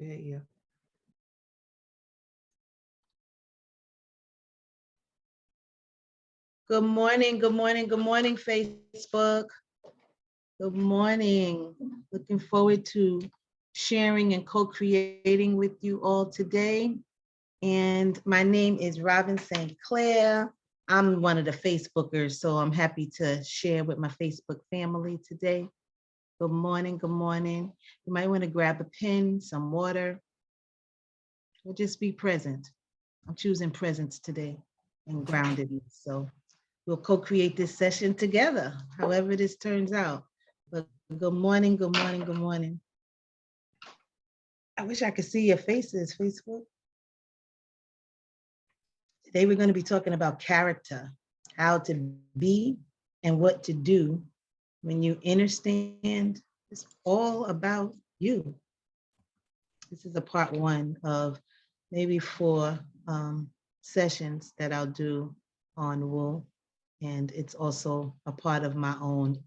Yeah. Good morning, good morning, good morning, Facebook. Good morning. Looking forward to sharing and co-creating with you all today. And my name is Robin St. Clair. I'm one of the Facebookers, so I'm happy to share with my Facebook family today. Good morning, good morning. You might want to grab a pen, some water, or just be present. I'm choosing presence today and groundedness. So we'll co-create this session together, however this turns out. But good morning, good morning, good morning. I wish I could see your faces, Facebook. Today we're going to be talking about character, how to be and what to do when you understand. It's all about you. This is a part one of maybe 4 sessions that I'll do on wool. And it's also a part of my own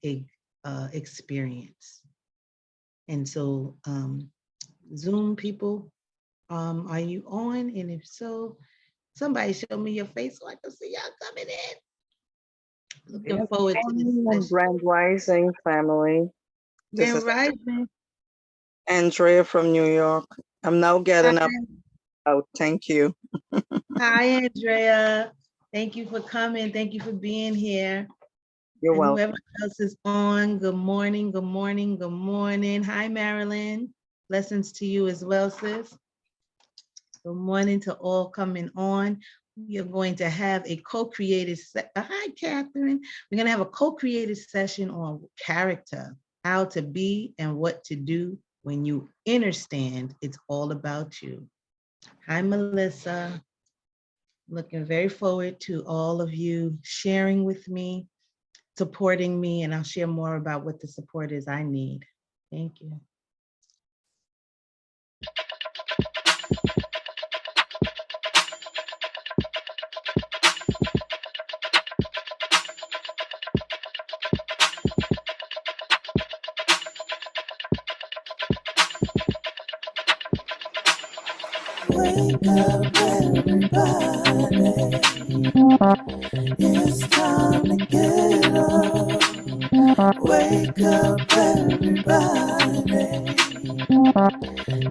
experience. And so Zoom people, are you on? And if so, somebody show me your face so I can see y'all coming in. Looking forward to this session. Grand Rising family. Grand Rising. Andrea from New York. I'm now getting up. Oh, thank you. Hi, Andrea. Thank you for coming. Thank you for being here. You're welcome. Whoever else is on, good morning, good morning, good morning. Hi, Marilyn. Blessings to you as well, sis. Good morning to all coming on. We are going to have a co-created, hi, Catherine. We're going to have a co-created session on character, how to be and what to do when you understand it's all about you. Hi, Melissa. Looking very forward to all of you sharing with me, supporting me, and I'll share more about what the support is I need. Thank you. Wake up, everybody. It's time to get up. Wake up, everybody.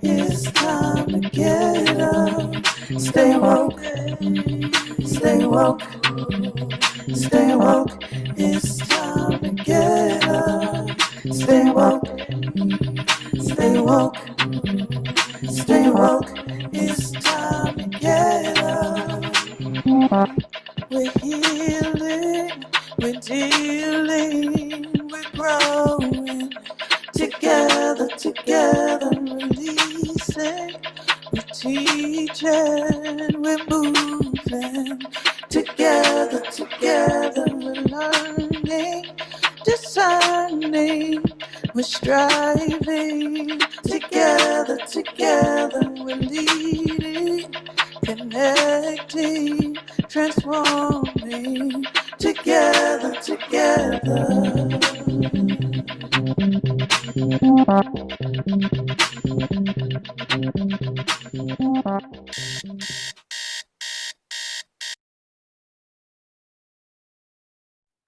It's time to get up. Stay woke. Stay woke. Stay woke. It's time to get up. Stay woke. Stay woke. Stay woke. It's time to get up. We're healing, we're dealing, we're growing. Together, together, releasing. We're teaching, we're moving. Together, together, we're learning, discerning. We're striving. Together, together, we're leading, connecting, transforming. Together, together.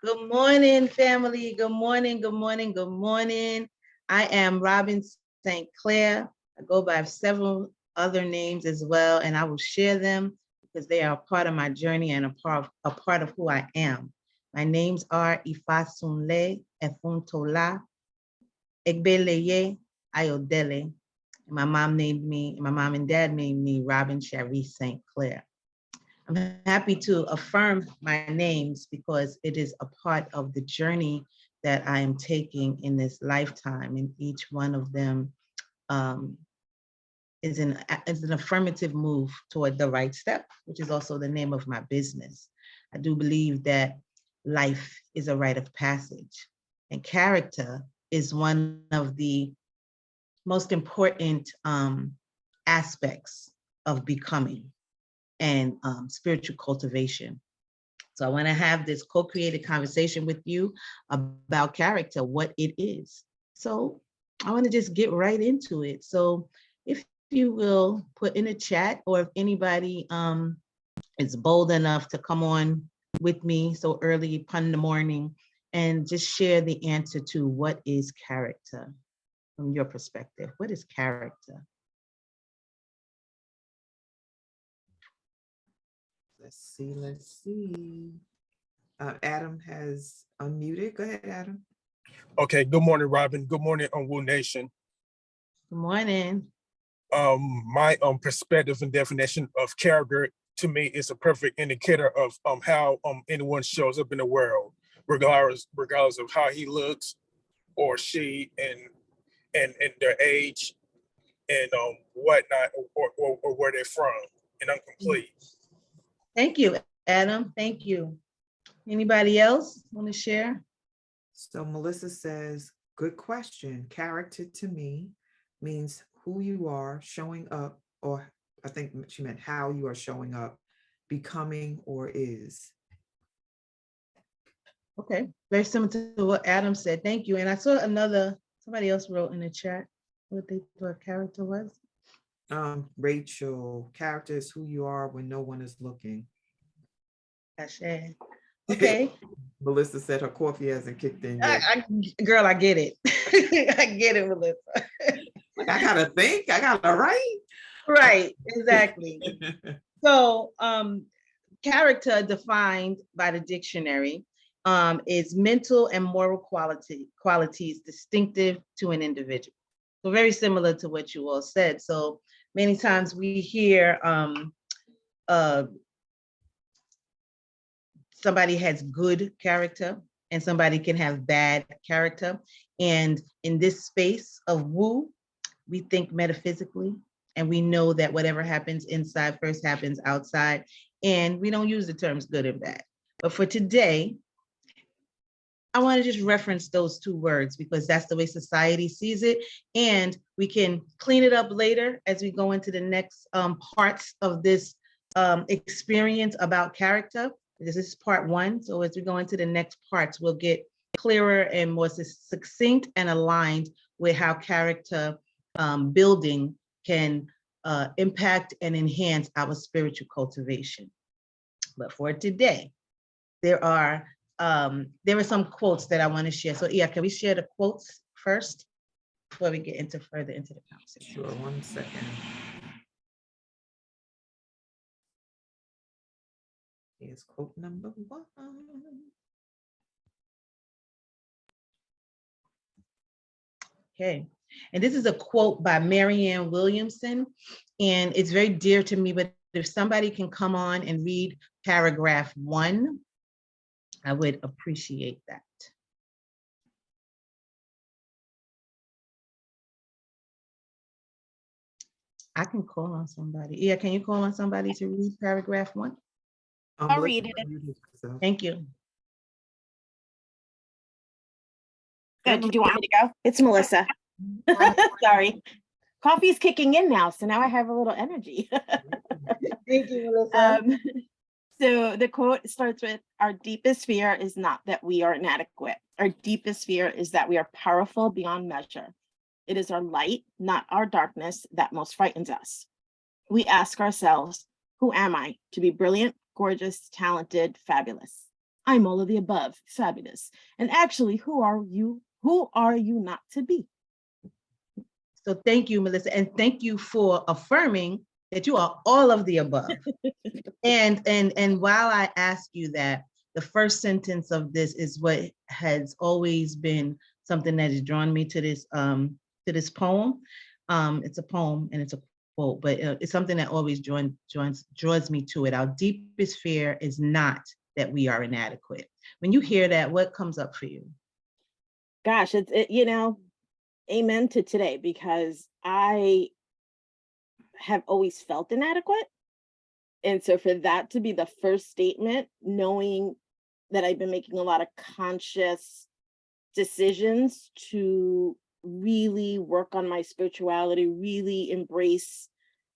Good morning, family. Good morning, good morning, good morning. I am Robin St. Clair. I go by several other names as well, and I will share them because they are a part of my journey and a part of who I am. My names are Ifasunle Efuntola, Egbeleye Ayodele. My mom and dad named me Robin Cherie St. Clair. I'm happy to affirm my names because it is a part of the journey that I am taking in this lifetime, and each one of them is an affirmative move toward the right step, which is also the name of my business. I do believe that life is a rite of passage, and character is one of the most important aspects of becoming and spiritual cultivation. So I want to have this co-created conversation with you about character, what it is. So I want to just get right into it. So if you will put in the chat, or if anybody is bold enough to come on with me so early upon the morning and just share the answer to what is character from your perspective. What is character? Let's see, let's see. Adam has unmuted. Go ahead, Adam. Okay, good morning, Robin. Good morning, Woo Nation. Good morning. My perspective and definition of character to me is a perfect indicator of how anyone shows up in the world, regardless of how he looks or she, and their age and whatnot, or where they're from. And I'm complete. Thank you, Adam. Thank you. Anybody else want to share? So Melissa says, good question. Character to me means who you are showing up, or I think she meant how you are showing up, becoming or is. Okay, very similar to what Adam said. Thank you. And I saw somebody else wrote in the chat what they thought character was. Rachel, character is who you are when no one is looking. Ashe. Okay. Melissa said her coffee hasn't kicked in yet. Girl, I get it. I get it, Melissa. Like, I gotta think, I gotta write. Right, exactly. So character defined by the dictionary is mental and moral qualities distinctive to an individual. So very similar to what you all said. So many times we hear somebody has good character and somebody can have bad character. And in this space of woo, we think metaphysically, and we know that whatever happens inside first happens outside. And we don't use the terms good and bad. But for today, I want to just reference those two words because that's the way society sees it. And we can clean it up later as we go into the next parts of this experience about character. This is part one. So as we go into the next parts, we'll get clearer and more succinct and aligned with how character building can impact and enhance our spiritual cultivation. But for today, there are some quotes that I want to share. So yeah, can we share the quotes first before we get further into the conversation? Sure, 1 second. Here's quote number 1. Okay, and this is a quote by Marianne Williamson, and it's very dear to me, but if somebody can come on and read paragraph 1, I would appreciate that. I can call on somebody. Yeah, can you call on somebody to read paragraph 1? I'll read it. Thank you. Good. Did you want me to go? It's Melissa. Sorry. Coffee's kicking in now, so now I have a little energy. Thank you, Melissa. So the quote starts with, our deepest fear is not that we are inadequate. Our deepest fear is that we are powerful beyond measure. It is our light, not our darkness, that most frightens us. We ask ourselves, who am I to be brilliant, gorgeous, talented, fabulous? I'm all of the above, fabulous. And actually, who are you? Who are you not to be? So thank you, Melissa. And thank you for affirming that you are all of the above. And while I ask you that, the first sentence of this is what has always been something that has drawn me to this poem. It's a poem and it's a quote, but it's something that always draws me to it. Our deepest fear is not that we are inadequate. When you hear that, what comes up for you? Gosh, amen to today, because I have always felt inadequate. And so for that to be the first statement, knowing that I've been making a lot of conscious decisions to really work on my spirituality, really embrace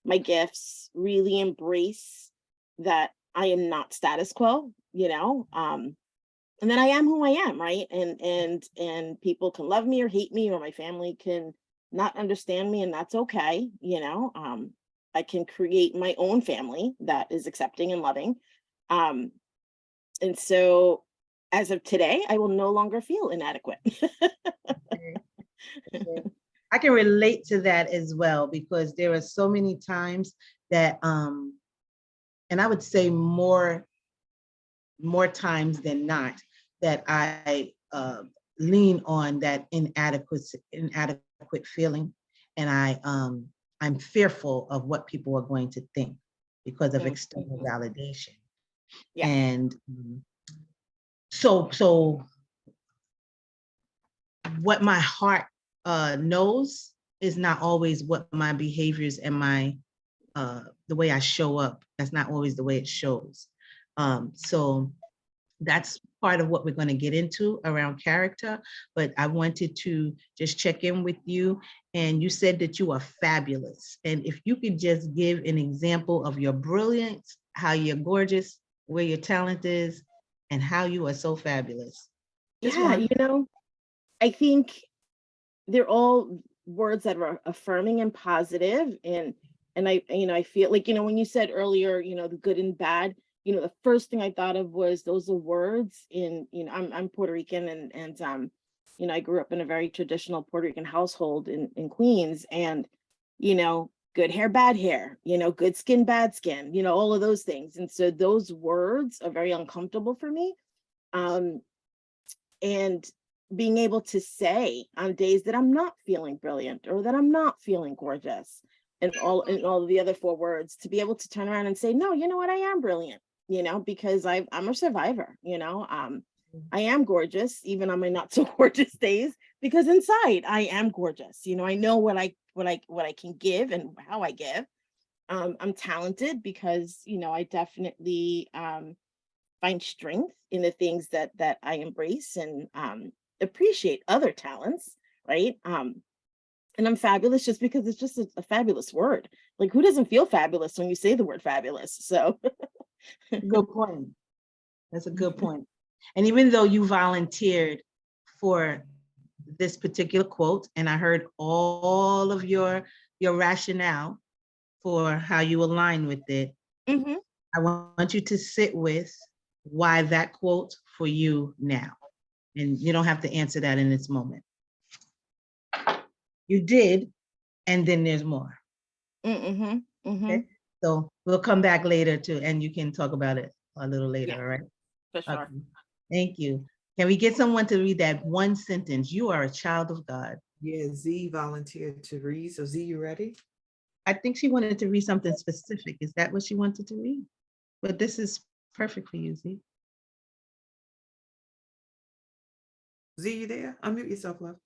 my gifts, really embrace that I am not status quo, and then I am who I am, right? And people can love me or hate me, or my family can not understand me, and that's okay. I can create my own family that is accepting and loving. And so as of today, I will no longer feel inadequate. Okay. Okay. I can relate to that as well, because there are so many times that, and I would say more times than not, that I lean on that inadequate feeling, and I'm fearful of what people are going to think because of external validation. Yeah. And so what my heart knows is not always what my behaviors and my the way I show up. That's not always the way it shows. So that's part of what we're going to get into around character. But I wanted to just check in with you. And you said that you are fabulous. And if you could just give an example of your brilliance, how you're gorgeous, where your talent is, and how you are so fabulous. Yeah, I think they're all words that are affirming and positive. And I feel like, when you said earlier, the good and bad, the first thing I thought of was those are words in, I'm Puerto Rican, and I grew up in a very traditional Puerto Rican household in Queens, and, good hair, bad hair, good skin, bad skin, all of those things. And so those words are very uncomfortable for me. And being able to say on days that I'm not feeling brilliant or that I'm not feeling gorgeous, and all of the other 4 words, to be able to turn around and say, no, you know what, I am brilliant, because I'm a survivor, I am gorgeous, even on my not so gorgeous days, because inside I am gorgeous. I know what I can give and how I give. I'm talented because, I definitely find strength in the things that I embrace, and appreciate other talents, right? And I'm fabulous just because it's just a fabulous word. Like, who doesn't feel fabulous when you say the word fabulous? So Good point. That's a good point. And even though you volunteered for this particular quote, and I heard all of your rationale for how you align with it, I want you to sit with why that quote for you now. And you don't have to answer that in this moment. You did, and then there's more. Okay? So we'll come back later and you can talk about it a little later, all right? For sure. Okay. Thank you. Can we get someone to read that one sentence? You are a child of God. Yeah, Z volunteered to read. So Z, you ready? I think she wanted to read something specific. Is that what she wanted to read? But this is perfect for you, Z. Z, you there? Unmute yourself, love.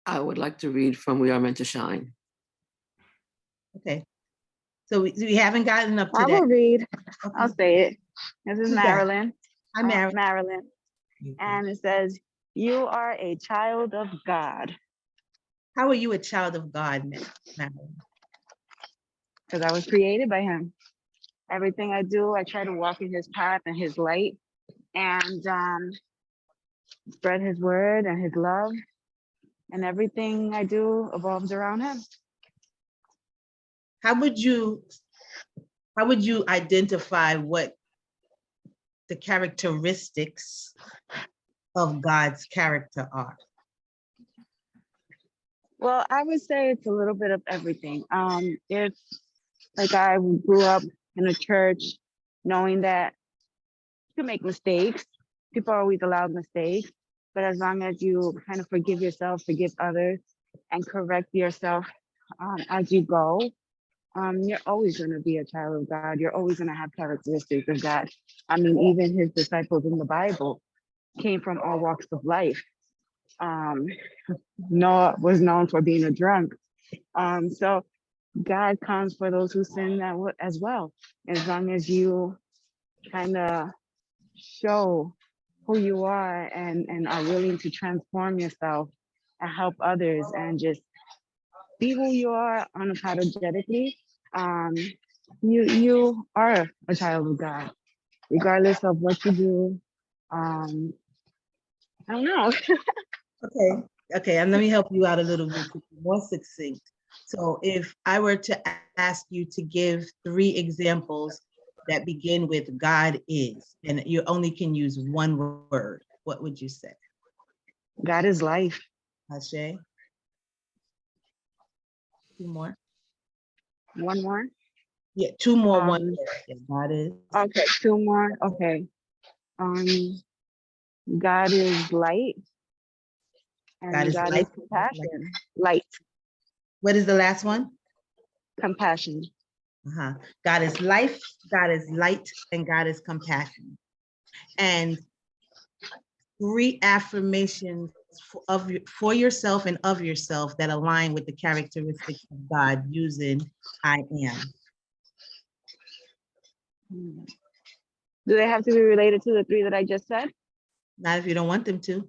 I would like to read from We Are Meant to Shine. Okay. So we haven't gotten up to I that. will read. Okay. I'll say it. This is Who's that? Marilyn. Hi, Marilyn. Marilyn. And it says, you are a child of God. How are you a child of God, Marilyn? Because I was created by him. Everything I do, I try to walk in his path and his light, and spread his word and his love. And everything I do evolves around him. How would you identify what the characteristics of God's character are? Well, I would say it's a little bit of everything. If, like, I grew up in a church knowing that you can make mistakes, people are always allowed mistakes, but as long as you kind of forgive yourself, forgive others, and correct yourself as you go, you're always going to be a child of God. You're always going to have characteristics of God. I mean, even his disciples in the Bible came from all walks of life. Noah was known for being a drunk. So God comes for those who sin as well. As long as you kind of show who you are and are willing to transform yourself and help others and just be who you are unapologetically, you are a child of God, regardless of what you do. I don't know. Okay. Okay, and let me help you out a little bit to be more succinct. So if I were to ask you to give 3 examples that begin with God is, and you only can use one word, what would you say? God is life. Ashe? 2 more? One more. Yeah, 2 more, 1 Um, word. Yeah, God is. okay, 2 more. Okay. God is light, God and is God is life. compassion. Light, What is the last one? compassion. Uh-huh. God is life, God is light, and God is compassion. And 3 affirmations for yourself and of yourself that align with the characteristics of God using I am. Hmm. Do they have to be related to the 3 that I just said? Not if you don't want them to.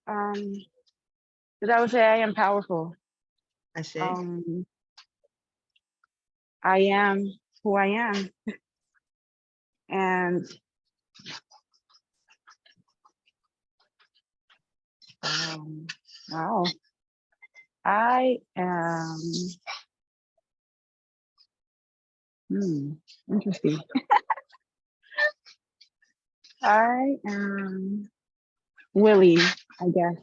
Because I would say I am powerful. Ashe. I am who I am. And wow, I am, interesting. I am willing, I guess.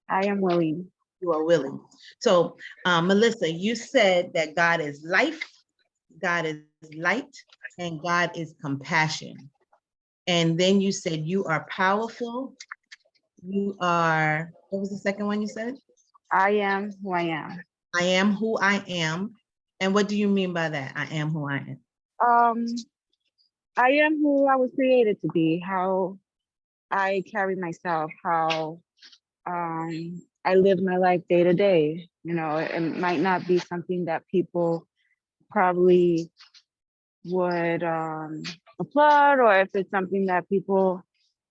I am willing. You are willing. So, Melissa, you said that God is life, God is light, and God is compassion. And then you said you are powerful. You are, what was the second one you said? I am who I am. I am who I am. And what do you mean by that? I am who I am. I am who I was created to be, how I carry myself, how I live my life day to day. You know, it might not be something that people probably would applaud, or if it's something that people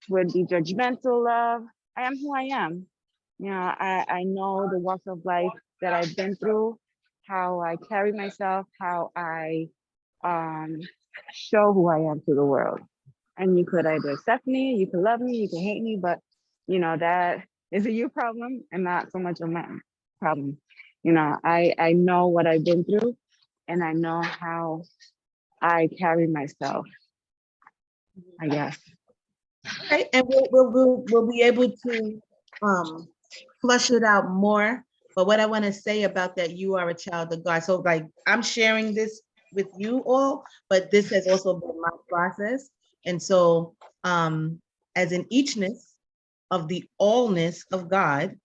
would be judgmental of. I am who I am. You know, I know the walks of life that I've been through, how I carry myself, how I show who I am to the world. And you could either accept me, you could love me, you could hate me, but you know, that is a you problem and not so much a man problem. You know, I know what I've been through, and I know how I carry myself, I guess. Okay, and we'll be able to flush it out more. But what I want to say about that, you are a child of God. So like I'm sharing this with you all, but this has also been my process. And so as an eachness of the allness of God,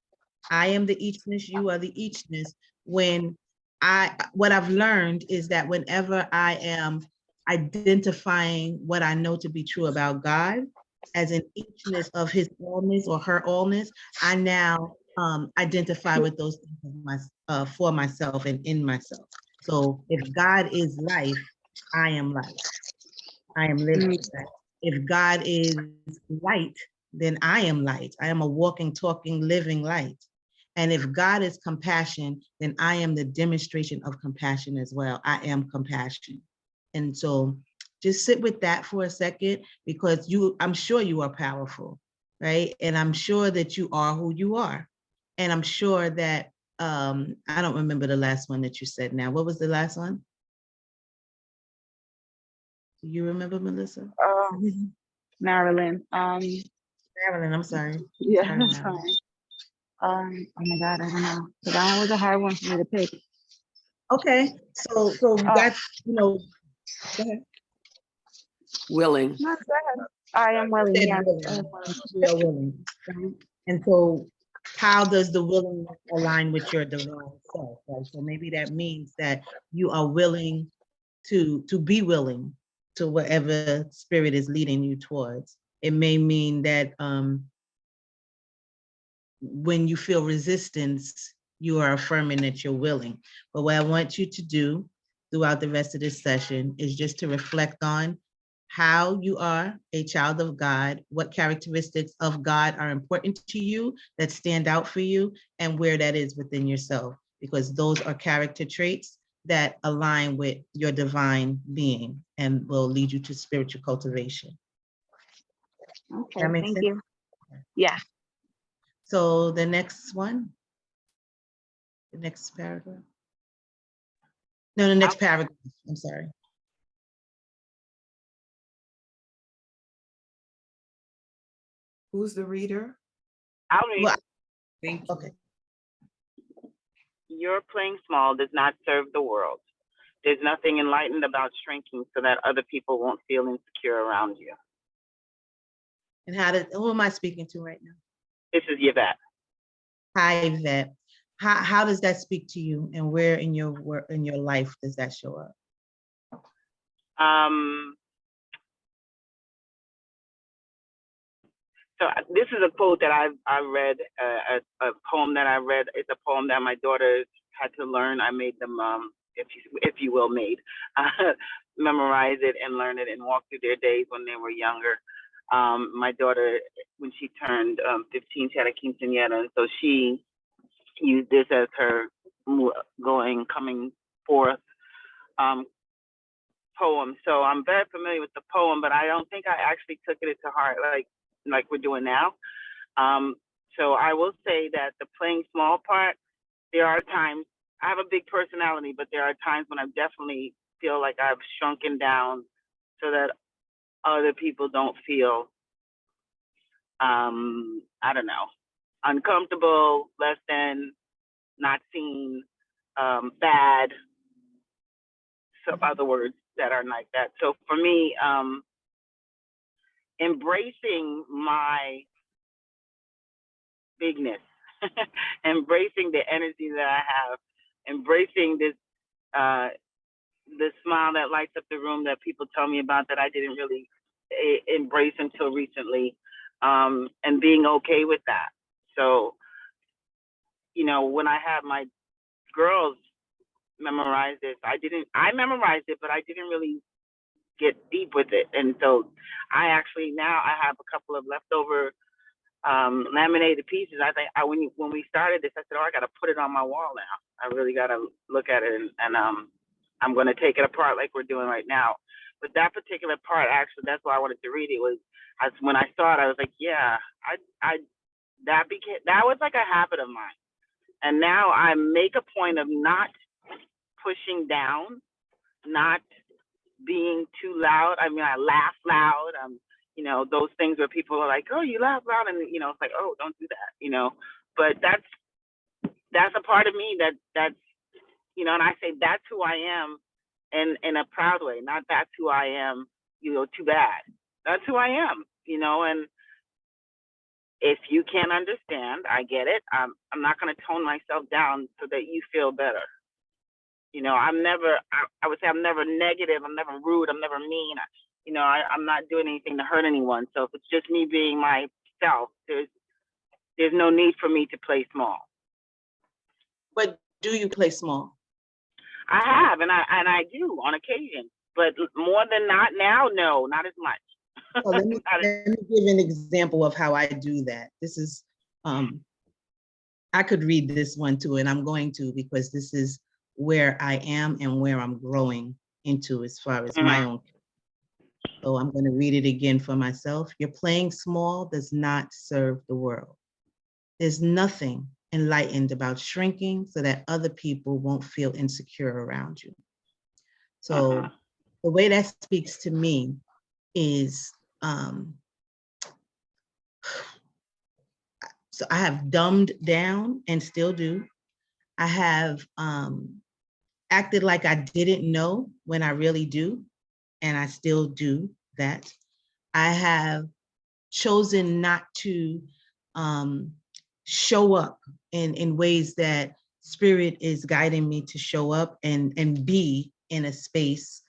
I am the eachness, you are the eachness. What I've learned is that whenever I am identifying what I know to be true about God as an eachness of his allness or her allness, I now identify with those things for myself and in myself. So if God is life, I am life. I am living. If God is light, then I am light. I am a walking, talking, living light. And if God is compassion, then I am the demonstration of compassion as well. I am compassion. And so just sit with that for a second, because I'm sure you are powerful, right? And I'm sure that you are who you are. And I'm sure that, I don't remember the last one that you said now. What was the last one? Do you remember, Melissa? Marilyn. Marilyn, I'm sorry. Yeah, Sorry, that's Marilyn. fine. Oh my God, I don't know. So that one was a hard one for me to pick. Okay, so that's, go ahead. Willing. No, go ahead. I am willing, Said yes. willing. We are willing, right? And so how does the willingness align with your divine self, right? So maybe that means that you are willing to be willing to whatever spirit is leading you towards. It may mean that when you feel resistance, you are affirming that you're willing. But what I want you to do throughout the rest of this session is just to reflect on how you are a child of God, what characteristics of God are important to you that stand out for you, and where that is within yourself, because those are character traits that align with your divine being and will lead you to spiritual cultivation. Okay, That makes thank sense? you. Yeah. So the next one, the next paragraph. No, the next paragraph, I'm sorry. Who's the reader? I'll read. Well, Thank you. okay. Your playing small does not serve the world. There's nothing enlightened about shrinking so that other people won't feel insecure around you. And who am I speaking to right now? This is Yvette. Hi, Yvette. How does that speak to you, and where in your work, in your life, does that show up? So this is a quote that I read, a poem that I read. It's a poem that my daughters had to learn. I made them, if you will, memorize it and learn it and walk through their days when they were younger. My daughter, when she turned 15, she had a quinceañera, and so she used this as her coming forth poem. So I'm very familiar with the poem, but I don't think I actually took it to heart like we're doing now. So I will say that the playing small part, there are times, I have a big personality, but there are times when I definitely feel like I've shrunken down so that other people don't feel, I don't know, uncomfortable, less than, not seen, bad, some other words that are like that. So for me, embracing my bigness, embracing the energy that I have, embracing this the smile that lights up the room that people tell me about that I didn't really embrace until recently, and being okay with that. So, you know, when I had my girls memorize this, I memorized it, but I didn't really get deep with it. And so I actually, now I have a couple of leftover laminated pieces. I think when we started this, I said, oh, I got to put it on my wall now. I really got to look at it, and I'm going to take it apart like we're doing right now. But that particular part, actually, that's why I wanted to read it. When I saw it, I was like, yeah, that was like a habit of mine. And now I make a point of not pushing down, not being too loud. I mean, I laugh loud. You know, those things where people are like, oh, you laugh loud, and you know, it's like, oh, don't do that, you know. But that's a part of me that's, you know, and I say that's who I am in a proud way, not that's who I am, you know, too bad. That's who I am, you know, and if you can't understand, I get it. I'm not going to tone myself down so that you feel better. You know, I would say I'm never negative, I'm never rude, I'm never mean. You know, I'm not doing anything to hurt anyone. So if it's just me being myself, there's no need for me to play small. But do you play small? I have, and I do on occasion, but more than not now, no, not as much. So let me give an example of how I do that. This is, I could read this one too, and I'm going to, because this is where I am and where I'm growing into as far as my own. So I'm going to read it again for myself. Your playing small does not serve the world. There's nothing enlightened about shrinking so that other people won't feel insecure around you. So the way that speaks to me is, so I have dumbed down and still do. I have acted like I didn't know when I really do, and I still do that. I have chosen not to show up in ways that spirit is guiding me to show up and be in a space,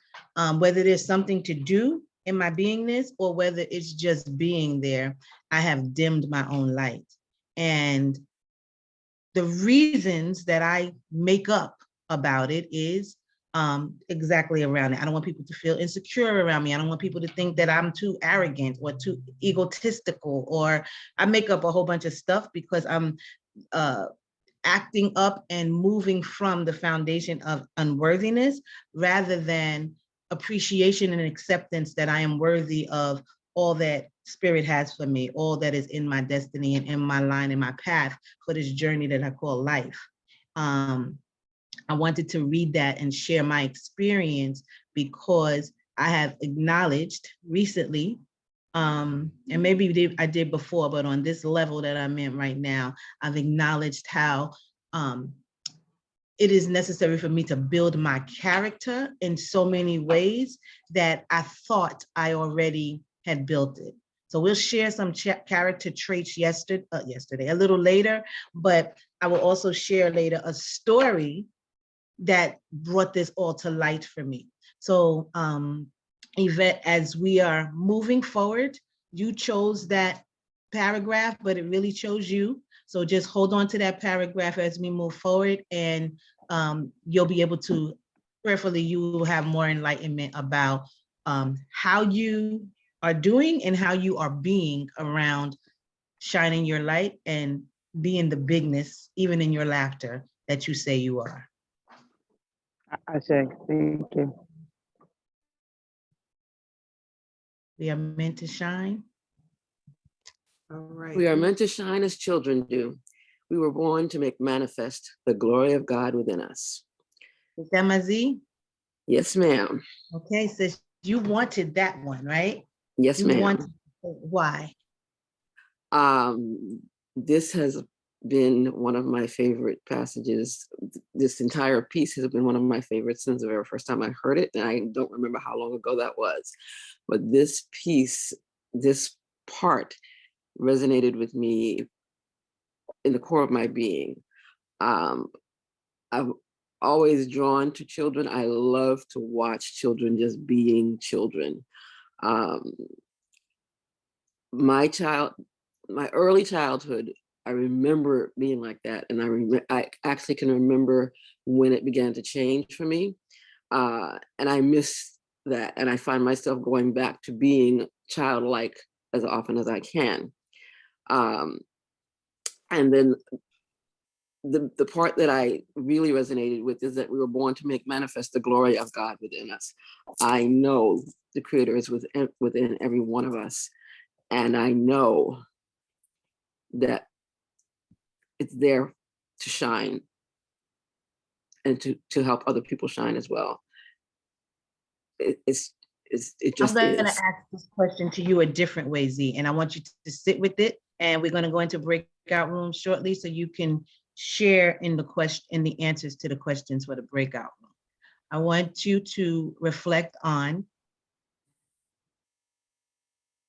whether there's something to do in my beingness or whether it's just being there. I have dimmed my own light. And the reasons that I make up about it is exactly around it. I don't want people to feel insecure around me. I don't want people to think that I'm too arrogant or too egotistical, or I make up a whole bunch of stuff because I'm acting up and moving from the foundation of unworthiness rather than appreciation and acceptance that I am worthy of all that spirit has for me, all that is in my destiny and in my line, in my path for this journey that I call life. I wanted to read that and share my experience because I have acknowledged recently, and maybe I did before, but on this level that I'm in right now, I've acknowledged how it is necessary for me to build my character in so many ways that I thought I already had built it. So we'll share some character traits yesterday, a little later, but I will also share later a story that brought this all to light for me. So Yvette, as we are moving forward, you chose that paragraph, but it really chose you. So just hold on to that paragraph as we move forward, and you'll be able to, prayerfully, you will have more enlightenment about how you are doing and how you are being around shining your light and being the bigness, even in your laughter, that you say you are. I say, thank you. We are meant to shine. All right. We are meant to shine as children do. We were born to make manifest the glory of God within us. Is that my Z? Yes, ma'am. Okay, sis, you wanted that one, right? Yes, You ma'am. wanted, why? This has been one of my favorite passages. This entire piece has been one of my favorites since the very first time I heard it, and I don't remember how long ago that was. But this piece, this part resonated with me in the core of my being. I'm always drawn to children. I love to watch children just being children. My early childhood, I remember being like that, and I actually can remember when it began to change for me, and I miss that, and I find myself going back to being childlike as often as I can. And then the part that I really resonated with is that we were born to make manifest the glory of God within us. I know the Creator is within every one of us, and I know that it's there to shine and to help other people shine as well. It I'm just going to is. ask this question to you a different way, Z, and I want you to sit with it. And we're going to go into breakout room shortly, so you can share in the answers to the questions for the breakout room. I want you to reflect on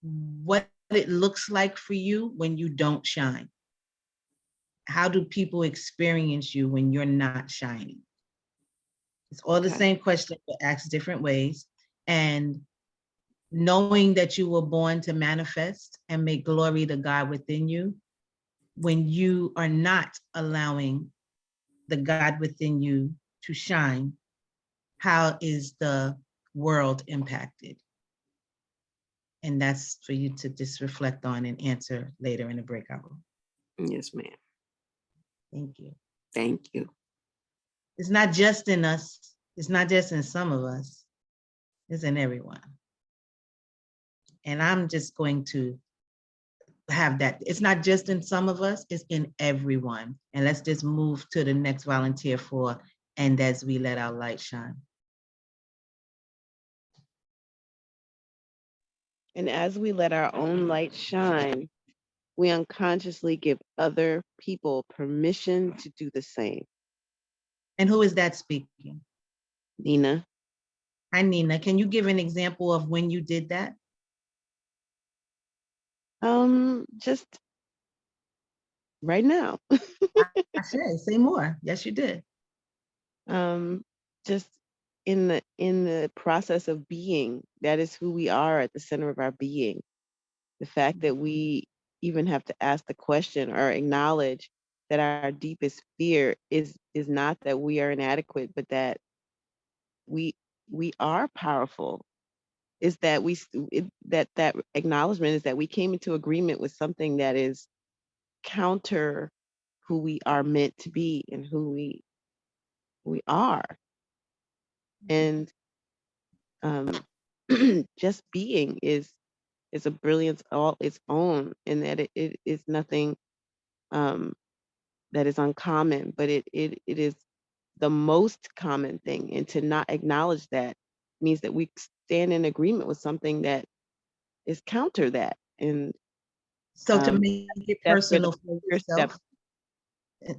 what it looks like for you when you don't shine. How do people experience you when you're not shining? It's all the same question, but asked different ways. And knowing that you were born to manifest and make glory to God within you, when you are not allowing the God within you to shine, how is the world impacted? And that's for you to just reflect on and answer later in the breakout room. Yes, ma'am. Thank you. Thank you. It's not just in us. It's not just in some of us. It's in everyone. And I'm just going to have that. It's not just in some of us, it's in everyone. And let's just move to the next volunteer for, and as we let our light shine. And as we let our own light shine, we unconsciously give other people permission to do the same. And who is that speaking? Nina. Hi, Nina. Can you give an example of when you did that? Just right now. I said, say more. Yes, you did. Just in the process of being, that is who we are at the center of our being. The fact that we even have to ask the question or acknowledge that our deepest fear is not that we are inadequate, but that we are powerful. Is that that acknowledgement is that we came into agreement with something that is counter who we are meant to be and who we are. And just being is is a brilliance all its own, in that it is nothing that is uncommon, but it is the most common thing. And to not acknowledge that means that we stand in agreement with something that is counter that. And So to make it that's where the personal for first step.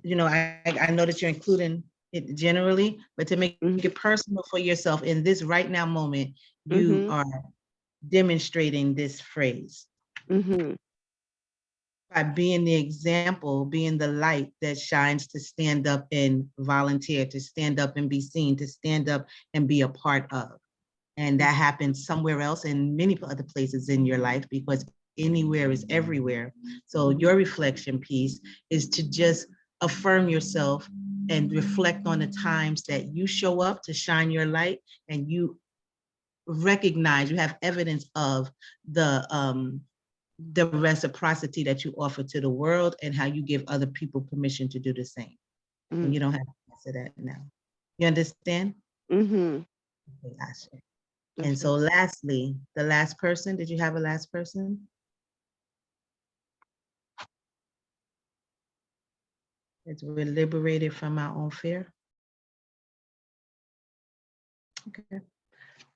yourself, I know that you're including it generally, but to make it personal for yourself in this right now moment, you are demonstrating this phrase by being the example, being the light that shines to stand up and volunteer, to stand up and be seen, to stand up and be a part of. And that happens somewhere else and many other places in your life, because anywhere is everywhere. So your reflection piece is to just affirm yourself and reflect on the times that you show up to shine your light, and you recognize, you have evidence of the reciprocity that you offer to the world, and how you give other people permission to do the same. And you don't have to answer that now. You understand? Okay, gotcha. And so lastly, the last person, did you have a last person? As we're liberated from our own fear. Okay.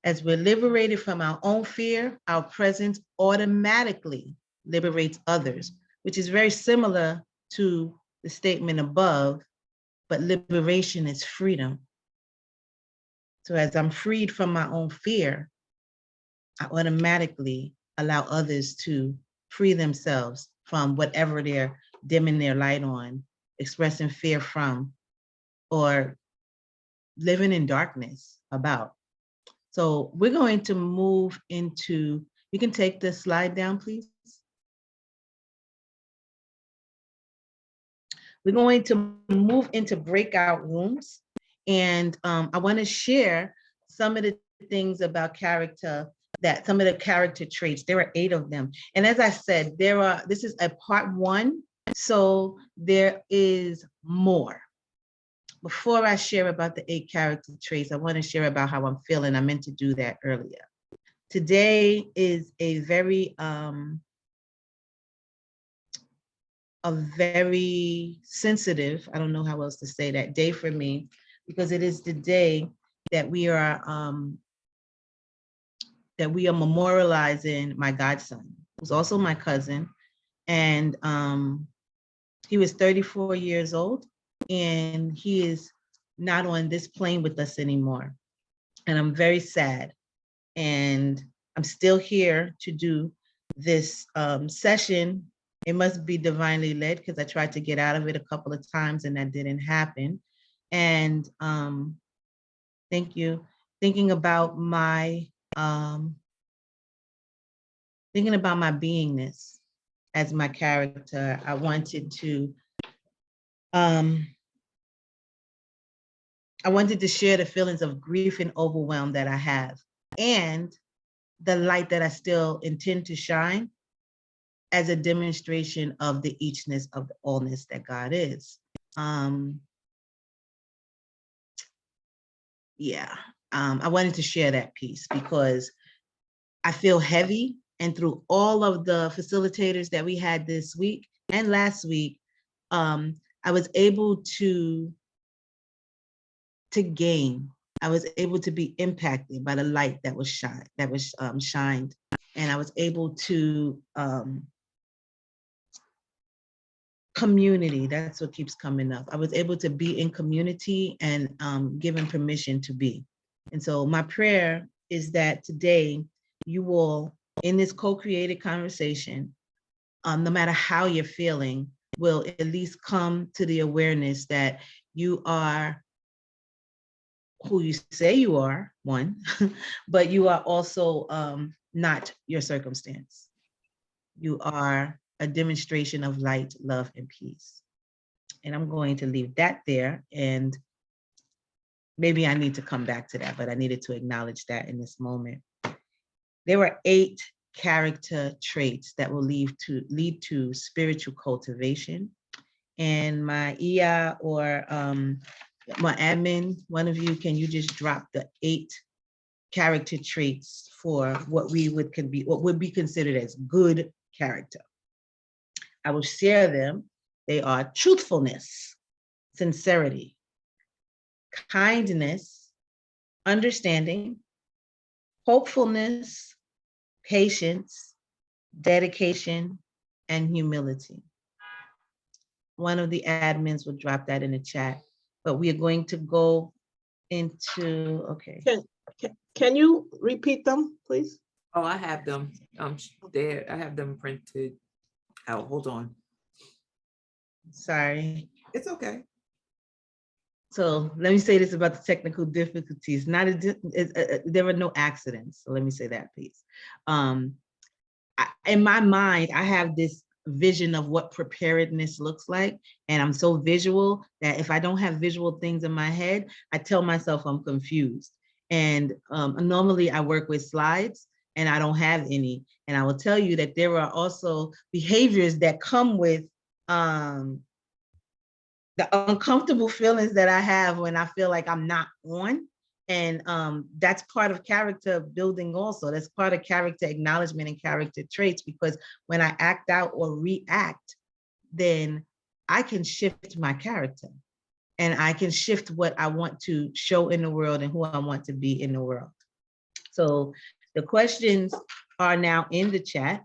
As we're liberated from our own fear, our presence automatically liberates others, which is very similar to the statement above, but liberation is freedom. So as I'm freed from my own fear, I automatically allow others to free themselves from whatever they're dimming their light on, expressing fear from, or living in darkness about. So we're going to move into, you can take the slide down, please. We're going to move into breakout rooms. And I want to share some of the things about character, that some of the character traits. There are 8 of them. And as I said, this is a part 1. So there is more. Before I share about the 8 character traits, I want to share about how I'm feeling. I meant to do that earlier. Today is a very sensitive, I don't know how else to say that, day for me, because it is the day that we are memorializing my godson, who's also my cousin. And he was 34 years old, and he is not on this plane with us anymore. And I'm very sad. And I'm still here to do this session. It must be divinely led, because I tried to get out of it a couple of times and that didn't happen. And thank you. Thinking about my beingness as my character, I wanted to share the feelings of grief and overwhelm that I have, and the light that I still intend to shine as a demonstration of the eachness of the allness that God is. I wanted to share that piece because I feel heavy, and through all of the facilitators that we had this week and last week, I was able to gain. I was able to be impacted by the light that was shined, and I was able to community. That's what keeps coming up. I was able to be in community and given permission to be. And so my prayer is that today you will, in this co-created conversation, no matter how you're feeling, will at least come to the awareness that you are who you say you are, one, but you are also not your circumstance. You are a demonstration of light, love, and peace. And I'm going to leave that there. And maybe I need to come back to that, but I needed to acknowledge that in this moment. There were 8 character traits that will lead to spiritual cultivation. And my Ia or my admin, one of you, can you just drop the 8 character traits for what would be considered as good character. I will share them. They are truthfulness, sincerity, kindness, understanding, hopefulness, patience, dedication, and humility. One of the admins will drop that in the chat, but we are going to go into, okay. Can you repeat them, please? Oh, I have them. There, I have them printed out. Hold on. Sorry. It's okay. So let me say this about the technical difficulties. There were no accidents. So let me say that, please. In my mind, I have this vision of what preparedness looks like. And I'm so visual that if I don't have visual things in my head, I tell myself I'm confused. And normally I work with slides and I don't have any. And I will tell you that there are also behaviors that come with the uncomfortable feelings that I have when I feel like I'm not on. And that's part of character building also. That's part of character acknowledgement and character traits, because when I act out or react, then I can shift my character and I can shift what I want to show in the world and who I want to be in the world. So the questions are now in the chat.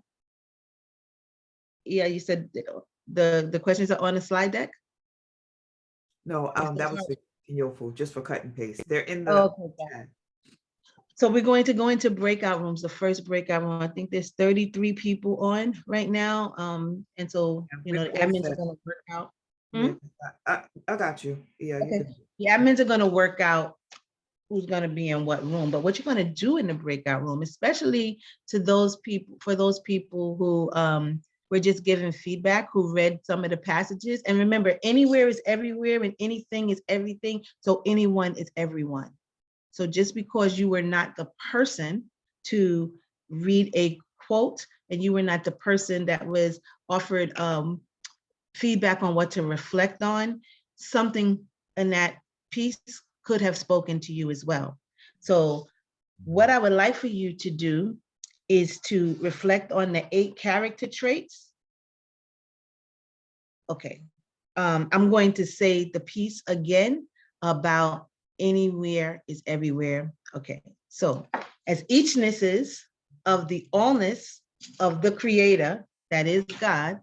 Yeah, you said the questions are on the slide deck? No, that was just for cut and paste. They're in the Okay. chat. So we're going to go into breakout rooms. The first breakout room, I think there's 33 people on right now. And so, the admins are going to work out. Yeah, I got you. Yeah. Okay. The admins are going to work out who's going to be in what room. But what you're going to do in the breakout room, especially to those people, for those people who were just giving feedback, who read some of the passages. And remember, anywhere is everywhere and anything is everything. So anyone is everyone. So just because you were not the person to read a quote and you were not the person that was offered feedback on what to reflect on, something in that piece could have spoken to you as well. So what I would like for you to do is to reflect on the 8 character traits. Okay, I'm going to say the piece again about anywhere is everywhere. Okay, so as eachnesses of the allness of the creator, that is God,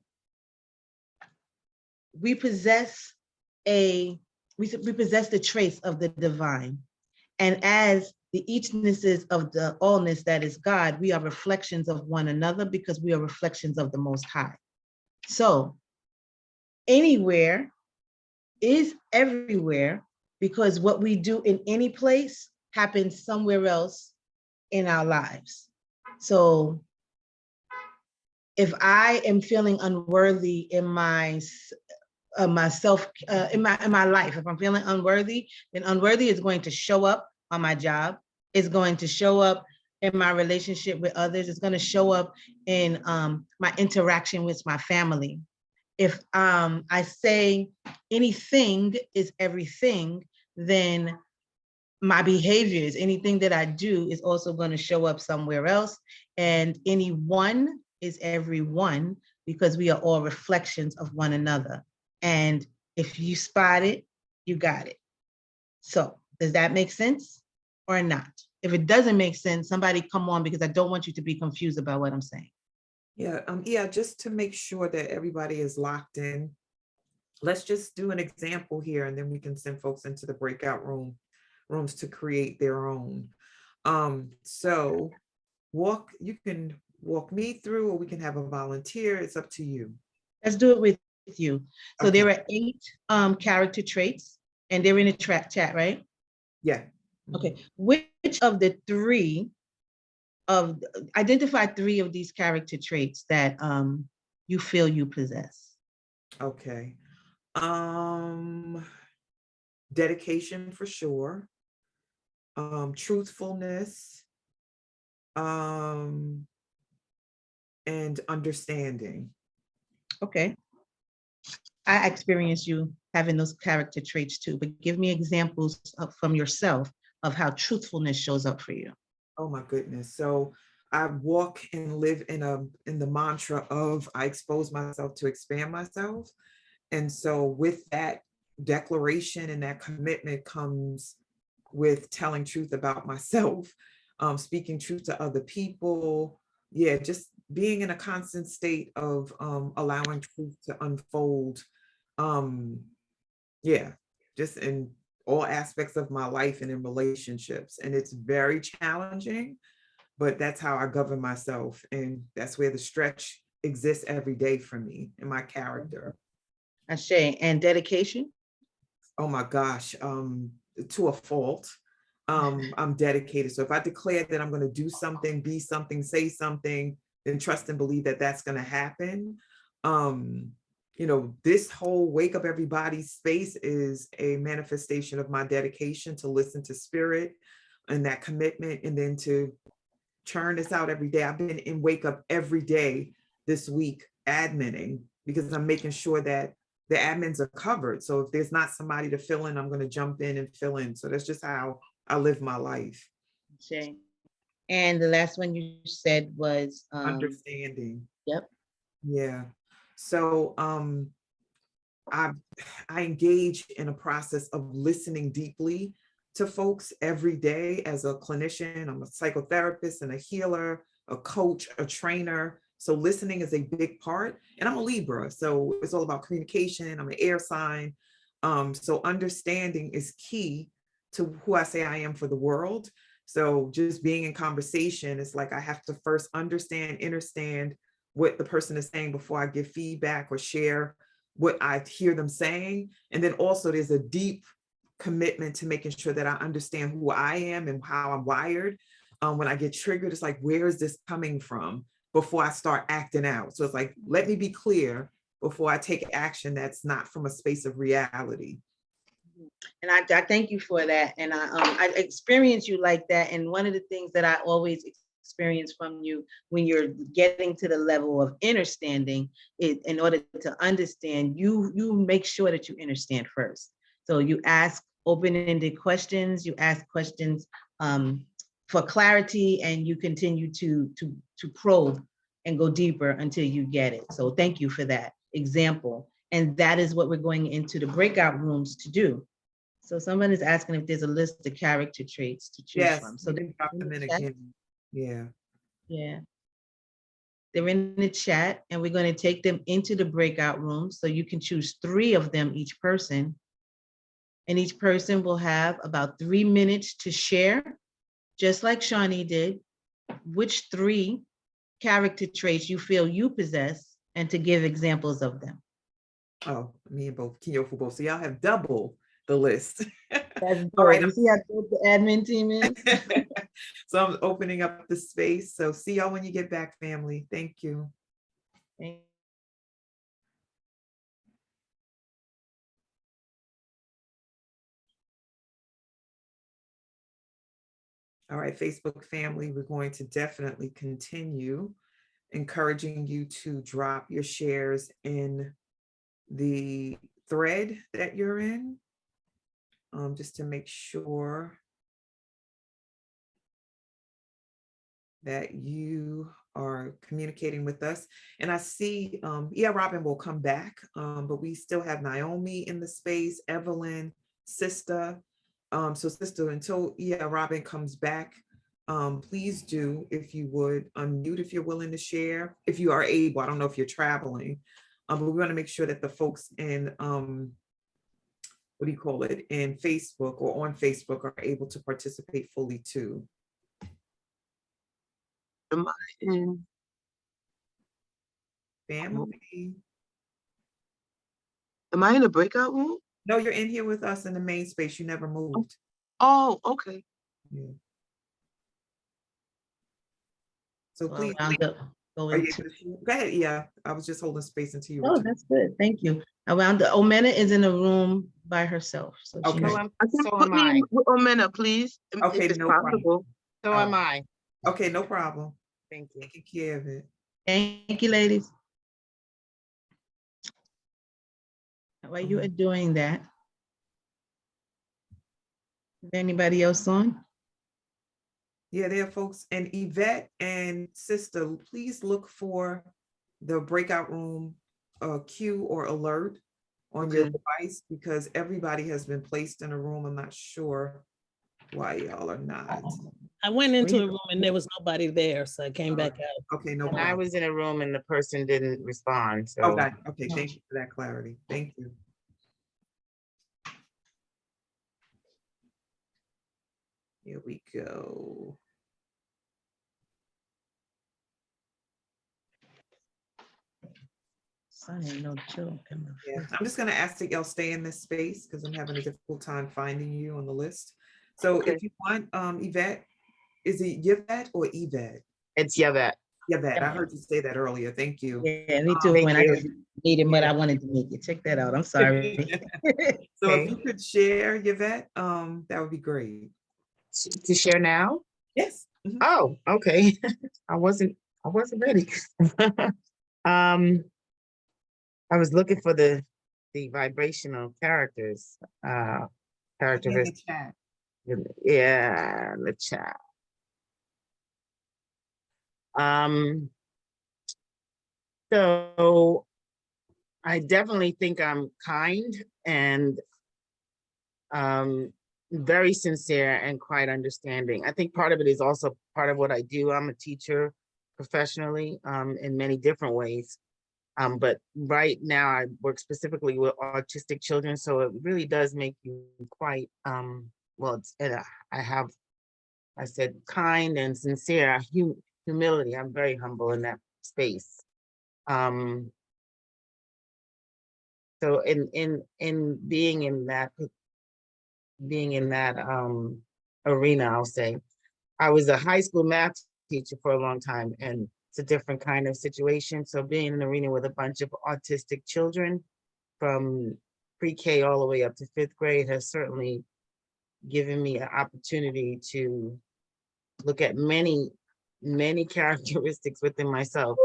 we possess the trace of the divine. And as the eachnesses of the allness that is God, we are reflections of one another because we are reflections of the Most High. So anywhere is everywhere, because what we do in any place happens somewhere else in our lives. So if I am feeling unworthy in my life, if I'm feeling unworthy, then unworthy is going to show up on my job. It's going to show up in my relationship with others. It's going to show up in my interaction with my family. If I say anything is everything, then my behaviors, anything that I do is also going to show up somewhere else. And anyone is everyone, because we are all reflections of one another. And if you spot it, you got it. So does that make sense or not? If it doesn't make sense, somebody come on, because I don't want you to be confused about what I'm saying. Yeah, just to make sure that everybody is locked in, let's just do an example here, and then we can send folks into the breakout rooms to create their own. So you can walk me through, or we can have a volunteer. It's up to you. Let's do it with you. So Okay. there are 8 character traits, and they're in the chat, right? Yeah. Okay. Which of the 3 identify 3 of these character traits that you feel you possess? Okay. Dedication for sure. Truthfulness. And understanding. Okay. I experience you having those character traits too, but give me examples from yourself of how truthfulness shows up for you. Oh my goodness. So I walk and live in the mantra of I expose myself to expand myself. And so with that declaration and that commitment comes with telling truth about myself, speaking truth to other people. Yeah, just being in a constant state of allowing truth to unfold. Um, yeah, just in all aspects of my life and in relationships. And it's very challenging, but that's how I govern myself. And that's where the stretch exists every day for me in my character. Ashe, and dedication? Oh my gosh, to a fault. I'm dedicated. So if I declare that I'm going to do something, be something, say something, then trust and believe that that's going to happen. You know, this whole wake up everybody space is a manifestation of my dedication to listen to spirit and that commitment, and then to churn this out every day. I've been in wake up every day this week adminning, because I'm making sure that the admins are covered. So if there's not somebody to fill in, I'm going to jump in and fill in. So that's just how I live my life. Ashe. And the last one you said was Understanding. Yep. Yeah. So I engage in a process of listening deeply to folks every day as a clinician. I'm a psychotherapist and a healer, a coach, a trainer. So listening is a big part. And I'm a Libra, so it's all about communication. I'm an air sign. So understanding is key to who I say I am for the world. So just being in conversation, it's like I have to first understand what the person is saying before I give feedback or share what I hear them saying. And then also there's a deep commitment to making sure that I understand who I am and how I'm wired. When I get triggered, it's like, where is this coming from before I start acting out? So it's like, let me be clear before I take action that's not from a space of reality. And I thank you for that. And I experience you like that. And one of the things that I always experience from you when you're getting to the level of understanding, in order to understand, you make sure that you understand first. So you ask open-ended questions, you ask questions for clarity, and you continue to probe and go deeper until you get it. So thank you for that example. And that is what we're going into the breakout rooms to do. So someone is asking if there's a list of character traits to choose from. So drop them in again. Yeah. Yeah. They're in the chat, and we're going to take them into the breakout room. So you can choose 3 of them each person. And each person will have about 3 minutes to share, just like Shawnee did, which 3 character traits you feel you possess, and to give examples of them. Oh, me and both Kiyofu both. So y'all have double the list. That's good. All right. You see how good the admin team is? So I'm opening up the space. So see y'all when you get back, family. Thank you. All right, Facebook family, we're going to definitely continue encouraging you to drop your shares in the thread that you're in, just to make sure that you are communicating with us. And I see, yeah, Robin will come back, but we still have Naomi in the space, Evelyn, Sister. So Sister, until Robin comes back, please do, if you would, unmute if you're willing to share, if you are able. I don't know if you're traveling, but we want to make sure that the folks in, what do you call it, in Facebook or on Facebook are able to participate fully too. Am I in? Family. Am I in a breakout room? No, you're in here with us in the main space. You never moved. Oh, okay. Yeah. So Well, please, go are you able to, go ahead. Yeah, I was just holding space until you. Oh, that's good. Thank you. Around the Omena is in a room by herself. So Okay. Put me in with Omena, please. Okay, if it's no possible. So am I. Okay, no problem. Thank you. Taking care of it. Thank you, ladies. While you are doing that, is there anybody else on? Yeah, there are folks. And Yvette and Sister, please look for the breakout room cue or alert on your device, because everybody has been placed in a room. I'm not sure why y'all are not. I went into a room and there was nobody there, so I came back out. Okay, no And problem. I was in a room and the person didn't respond, so. Okay, okay, thank you for that clarity. Thank you. Here we go. Yeah, I'm just gonna ask that y'all stay in this space because I'm having a difficult time finding you on the list. So if you want, Yvette, is it Yvette or Yvette? It's Yvette. Yvette, I heard you say that earlier. Thank you. Yeah, me too. When I did meeting, but I wanted to make it. Check that out. I'm sorry. So if you could share, Yvette, that would be great. To share now? Yes. Oh, okay. I wasn't ready. I was looking for the vibrational characters, characteristics. Yeah, the chat. So I definitely think I'm kind and very sincere and quite understanding. I think part of it is also part of what I do. I'm a teacher professionally in many different ways. But right now I work specifically with autistic children. So it really does make you quite, well, I said kind and sincere, humility. I'm very humble in that space. So in being in that arena, I'll say, I was a high school math teacher for a long time, and it's a different kind of situation. So being in an arena with a bunch of autistic children from pre-K all the way up to 5th grade has certainly given me an opportunity to look at many characteristics within myself,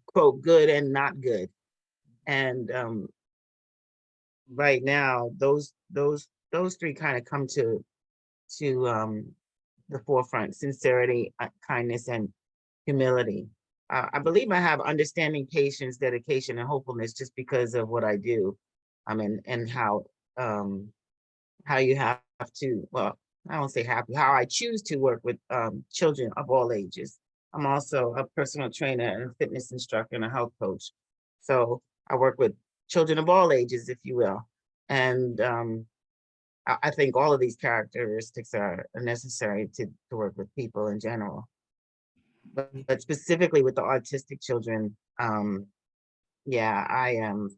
quote, good and not good. And right now, those three kind of come to the forefront: sincerity, kindness, and humility. I believe I have understanding, patience, dedication, and hopefulness just because of what I do. And how you have to, well, I don't say happy, how I choose to work with children of all ages. I'm also a personal trainer and a fitness instructor and a health coach. So I work with children of all ages, if you will. And I think all of these characteristics are necessary to work with people in general. But specifically with the autistic children, yeah, I am.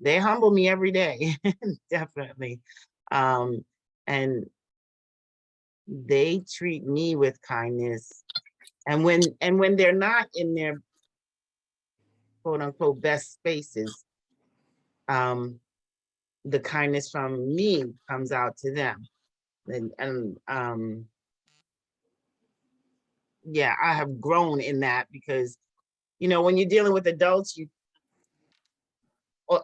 They humble me every day, definitely. And they treat me with kindness. And when they're not in their quote unquote best spaces, the kindness from me comes out to them. And yeah, I have grown in that because, you know, when you're dealing with adults,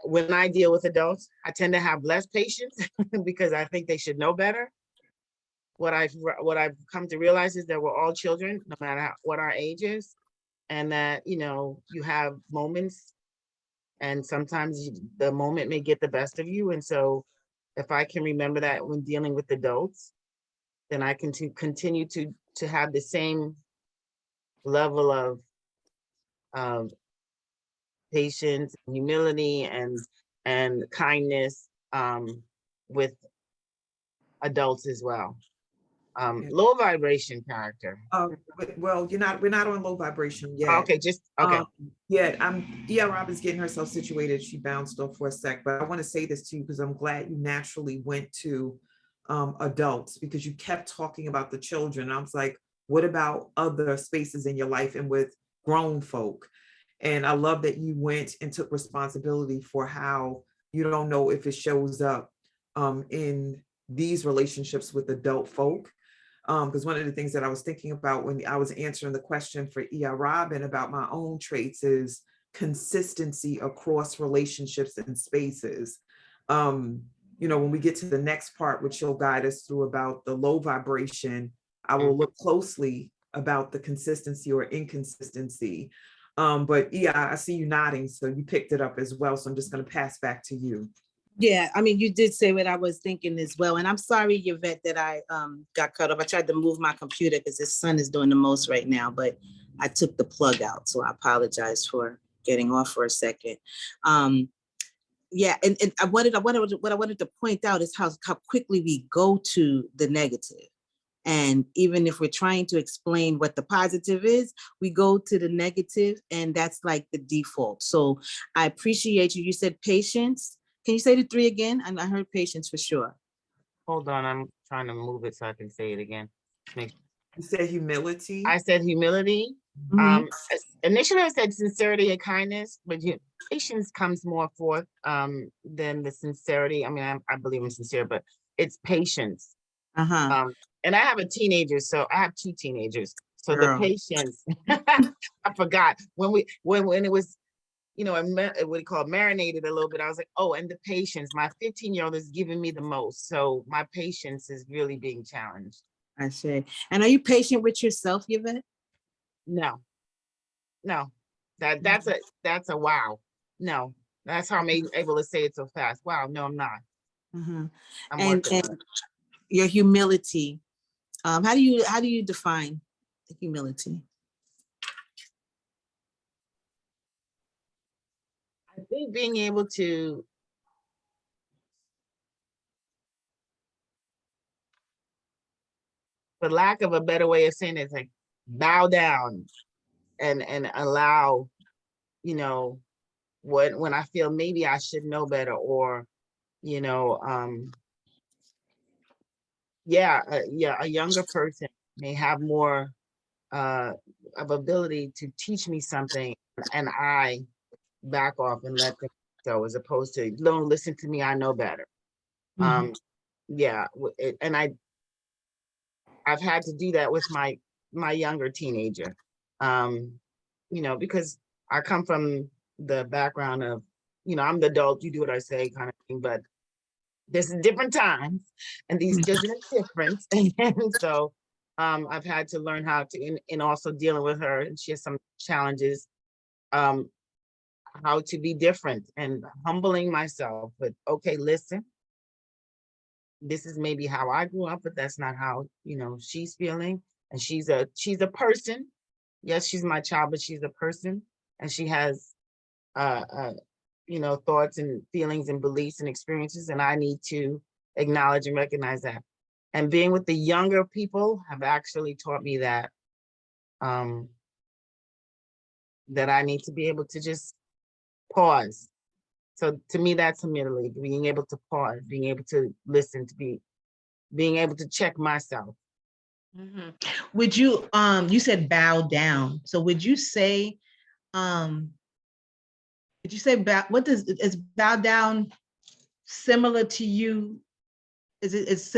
when I deal with adults, I tend to have less patience because I think they should know better. What I've come to realize is that we're all children, no matter what our age is, and that, you know, you have moments, and sometimes the moment may get the best of you. And so if I can remember that when dealing with adults, then I can continue to have the same level of patience, humility, and kindness with adults as well. Low vibration character. Well, we're not on low vibration yet. Okay, just okay. Robin's getting herself situated. She bounced off for a sec, but I want to say this to you because I'm glad you naturally went to adults, because you kept talking about the children. I was like, what about other spaces in your life and with grown folk? And I love that you went and took responsibility for how you don't know if it shows up in these relationships with adult folk. Because one of the things that I was thinking about when I was answering the question for Robin about my own traits is consistency across relationships and spaces. You know, when we get to the next part, which you'll guide us through about the low vibration, I will look closely about the consistency or inconsistency. But yeah, I see you nodding, so you picked it up as well. So I'm just going to pass back to you. Yeah, I mean, you did say what I was thinking as well. And I'm sorry, Yvette, that I got cut off. I tried to move my computer because this son is doing the most right now, but I took the plug out. So I apologize for getting off for a second. Yeah, and what I wanted to point out is how quickly we go to the negative. And even if we're trying to explain what the positive is, we go to the negative, and that's like the default. So I appreciate you. You said patience. Can you say the 3 again? I heard patience for sure. Hold on, I'm trying to move it so I can say it again. You said humility. I said humility. Initially I said sincerity and kindness, but patience comes more forth than the sincerity. I mean, I believe I'm sincere, but it's patience. And I have a teenager, so I have 2 teenagers. So the patience, I forgot when it was, you know, what do you call it, marinated a little bit. I was like, oh, and the patience. My 15-year-old is giving me the most, so my patience is really being challenged. I see. And are you patient with yourself, Yvette? No, that's a wow. No, that's how I'm able to say it so fast. Wow, no, I'm not. I'm working on it. Your humility. How do you define humility? I think being able to for lack of a better way of saying it, it's like bow down and allow, you know, when I feel maybe I should know better, or, you know, a younger person may have more of ability to teach me something, and I back off and let them go, as opposed to don't listen to me, I know better. And I've had to do that with my younger teenager, you know, because I come from the background of, you know, I'm the adult, you do what I say kind of thing, but there's different times and these children are different. And so I've had to learn how to, in also dealing with her, and she has some challenges, how to be different and humbling myself. But okay, listen, this is maybe how I grew up, but that's not how, you know, she's feeling. And she's a person. Yes, she's my child, but she's a person, and she has you know, thoughts and feelings and beliefs and experiences, and I need to acknowledge and recognize that. And being with the younger people have actually taught me that that I need to be able to just pause. So to me, that's humility, being able to pause, being able to listen, being able to check myself. Would you, you said bow down. So would you say bow, is bow down similar to you? Is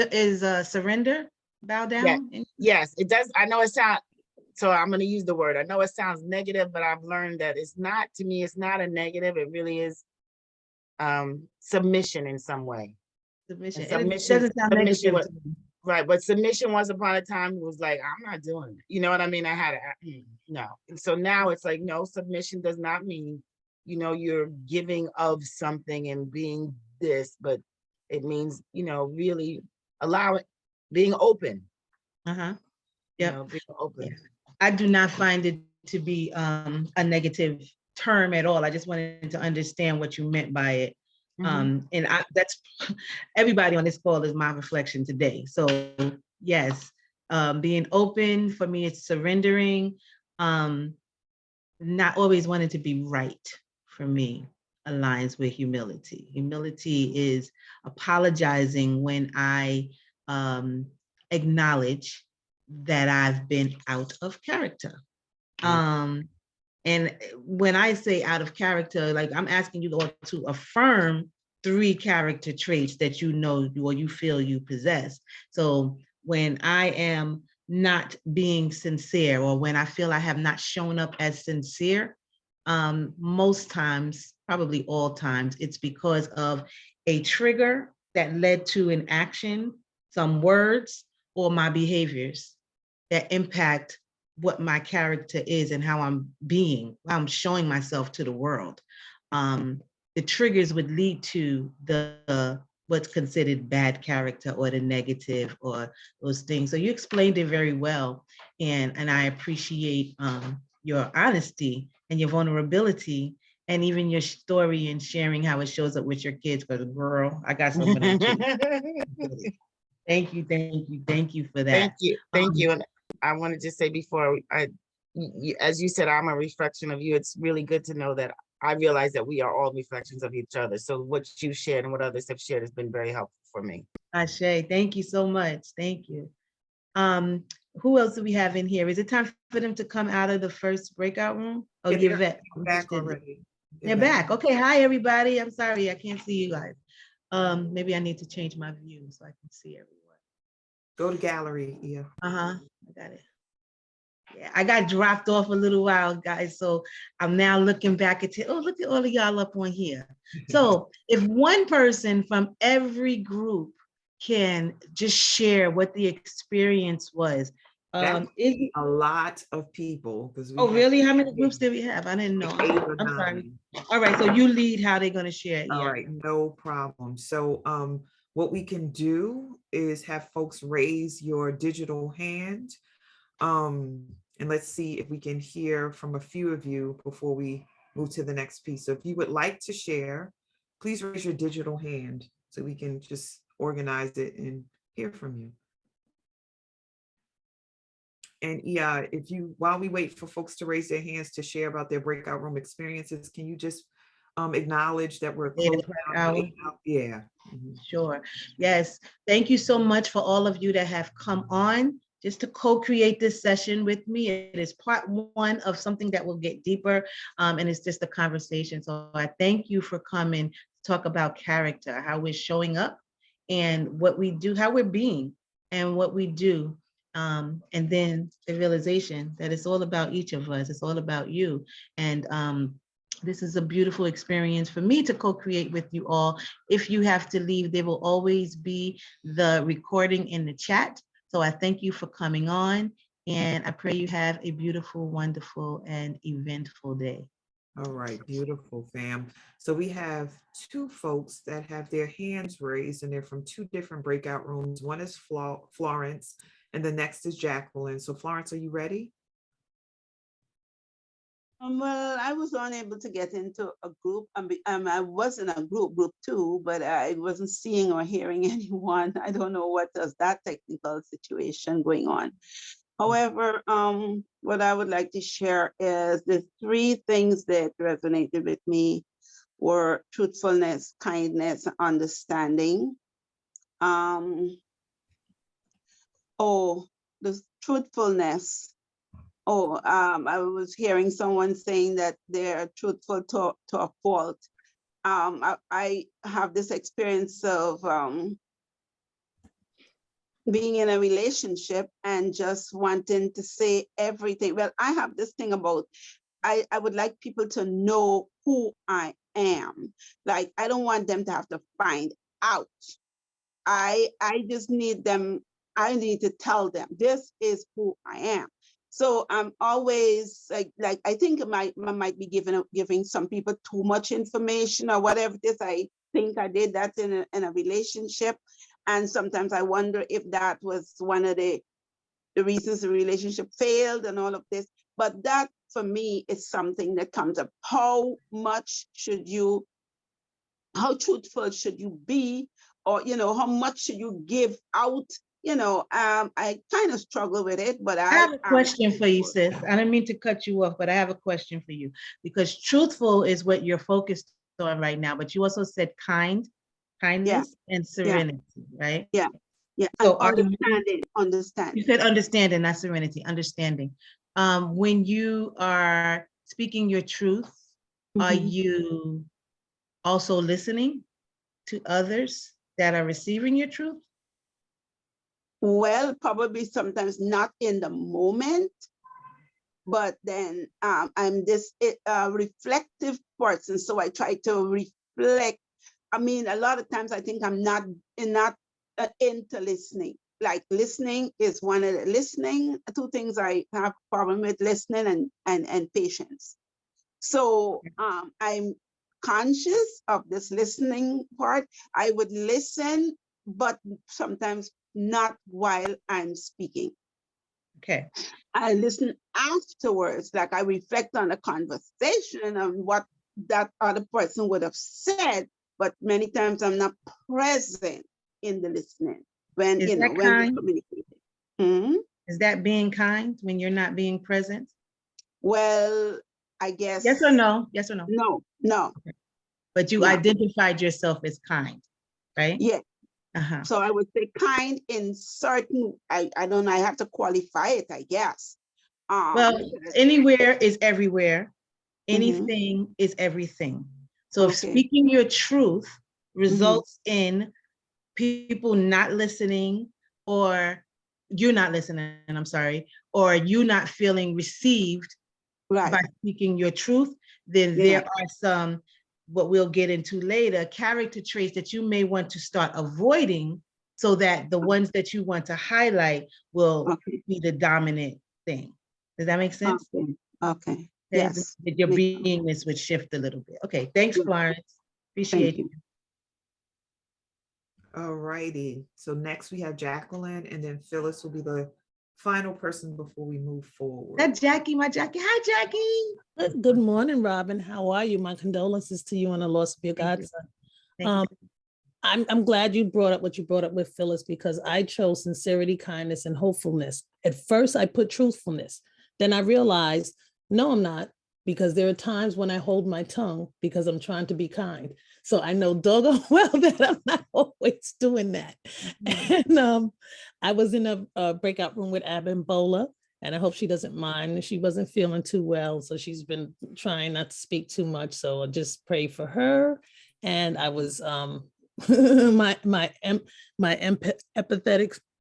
surrender, bow down? Yeah. Yes, it does. I know it sounds, so I'm going to use the word. I know it sounds negative, but I've learned that it's not, to me, it's not a negative. It really is submission in some way. Submission. And it doesn't sound submission negative. right, but submission once upon a time was like, I'm not doing it. You know what I mean? I had it. No. And so now it's like, no, submission does not mean, you know, you're giving of something and being this, but it means, you know, really being open. Yeah. You know, being open. Yeah. I do not find it to be a negative term at all. I just wanted to understand what you meant by it. And that's everybody on this call is my reflection today. So yes, being open for me, it's surrendering, not always wanting to be right for me aligns with humility. Humility is apologizing when I acknowledge that I've been out of character. And when I say out of character, like I'm asking you all to affirm 3 character traits that you know or you feel you possess. So when I am not being sincere, or when I feel I have not shown up as sincere, most times, probably all times, it's because of a trigger that led to an action, some words, or my behaviors. that impact what my character is and how I'm being, how I'm showing myself to the world. The triggers would lead to the what's considered bad character or the negative or those things. So you explained it very well, and I appreciate your honesty and your vulnerability, and even your story and sharing how it shows up with your kids. Because girl, I got some of them too. Thank you, thank you, thank you for that. Thank you, thank you. And I wanted to say before as you said, I'm a reflection of you. It's really good to know that I realize that we are all reflections of each other. So what you shared and what others have shared has been very helpful for me. Ashe, thank you so much. Thank you. Who else do we have in here? Is it time for them to come out of the first breakout room? Oh, Yeah, Yvette. they're back already. They're back. Okay, hi everybody. I'm sorry, I can't see you guys. Maybe I need to change my view so I can see everyone. Go to gallery, yeah. I got it. Yeah, I got dropped off a little while, guys. So I'm now looking back at it. Oh, look at all of y'all up on here. So if one person from every group can just share what the experience was. That a lot of people because oh really? How many groups did we have? I didn't know. I'm sorry. All right, so you lead how they're going to share it. All right, no problem. So what we can do is have folks raise your digital hand. And let's see if we can hear from a few of you before we move to the next piece. So if you would like to share, please raise your digital hand so we can just organize it and hear from you. And yeah, if you, while we wait for folks to raise their hands to share about their breakout room experiences, can you just acknowledge that we're closing out? Yeah. Sure. Yes. Thank you so much for all of you that have come on just to co-create this session with me. It is part one of something that will get deeper, and it's just a conversation. So I thank you for coming to talk about character, how we're showing up and what we do, how we're being and what we do. And then the realization that it's all about each of us. It's all about you. And this is a beautiful experience for me to co-create with you all. If you have to leave, there will always be the recording in the chat. So I thank you for coming on, and I pray you have a beautiful, wonderful, and eventful day. All right, beautiful, fam. So we have two folks that have their hands raised, and they're from two different breakout rooms. One is Florence, and the next is Jacqueline. So Florence, are you ready? Well, I was unable to get into a group. I was in a group 2, but I wasn't seeing or hearing anyone. I don't know what does that technical situation going on. However, what I would like to share is the 3 things that resonated with me were truthfulness, kindness, understanding. The truthfulness. I was hearing someone saying that they're truthful to a fault. I have this experience of being in a relationship and just wanting to say everything. Well, I have this thing about, I would like people to know who I am. Like, I don't want them to have to find out. I just need them, I need to tell them, this is who I am. So I'm always like I think I might be giving some people too much information or whatever it is. I think I did that in a relationship. And sometimes I wonder if that was one of the reasons the relationship failed and all of this. But that for me is something that comes up. How truthful should you be? Or, how much should you give out? I kind of struggle with it, but I have a question for you, sis. I don't mean to cut you off, but I have a question for you, because truthful is what you're focused on right now, but you also said kindness and serenity, right? Yeah. So understanding. You said understanding, not serenity, understanding. When you are speaking your truth, are you also listening to others that are receiving your truth? Well, probably sometimes not in the moment, but then I'm this reflective person. So I try to reflect. I mean, a lot of times I think I'm not into listening. like listening is one of the listening, two things I have problem with, listening and patience. So I'm conscious of this listening part. I would listen, but sometimes not while I'm speaking. Okay. I listen afterwards, like I reflect on the conversation and what that other person would have said, but many times I'm not present in the listening when, Is that when we're kind? communicating. Hmm? Is that being kind when you're not being present? Well, I guess. Yes or no? Yes or no? No, no. Okay. But you No. identified yourself as kind, right? Yeah. Uh-huh. So I would say kind in certain, I don't know, I have to qualify it, I guess. Well, anywhere is everywhere. Mhm. Anything is everything. So if Okay. speaking your truth results in people not listening, or you're not listening, I'm sorry, or you not feeling received Right. by speaking your truth, then Yeah. there are some, what we'll get into later, character traits that you may want to start avoiding so that the ones that you want to highlight will be the dominant thing. Does that make sense? Okay. Okay. Okay, Yes. that your Makes sense. beingness would shift a little bit. Okay, thanks, Yeah. Florence. Thank Appreciate you. All righty. So next we have Jacqueline, and then Phyllis will be the final person before we move forward. That Jackie, my Jackie. Hi, Jackie. Good morning, Robin. How are you? My condolences to you on the loss of your godson. I'm glad you brought up what you brought up with Phyllis, because I chose sincerity, kindness, and hopefulness. At first, I put truthfulness. Then I realized, no, I'm not, because there are times when I hold my tongue because I'm trying to be kind. So I know doggone well that I'm not always doing that. And I was in a breakout room with Abimbola, and I hope she doesn't mind. She wasn't feeling too well, so she's been trying not to speak too much. So I'll just pray for her. And I was my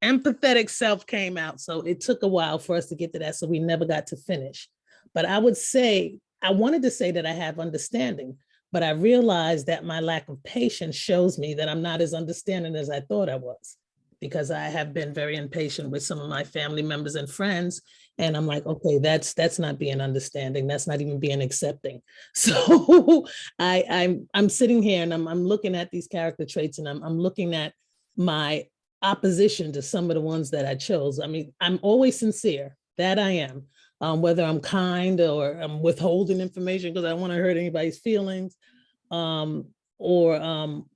empathetic self came out. So it took a while for us to get to that. So we never got to finish. But I would say, I wanted to say that I have understanding, but I realized that my lack of patience shows me that I'm not as understanding as I thought I was, because I have been very impatient with some of my family members and friends. And I'm like, okay, that's not being understanding. That's not even being accepting. So I'm sitting here and I'm looking at these character traits, and I'm looking at my opposition to some of the ones that I chose. I mean, I'm always sincere, that I am. Whether I'm kind or I'm withholding information because I don't want to hurt anybody's feelings, or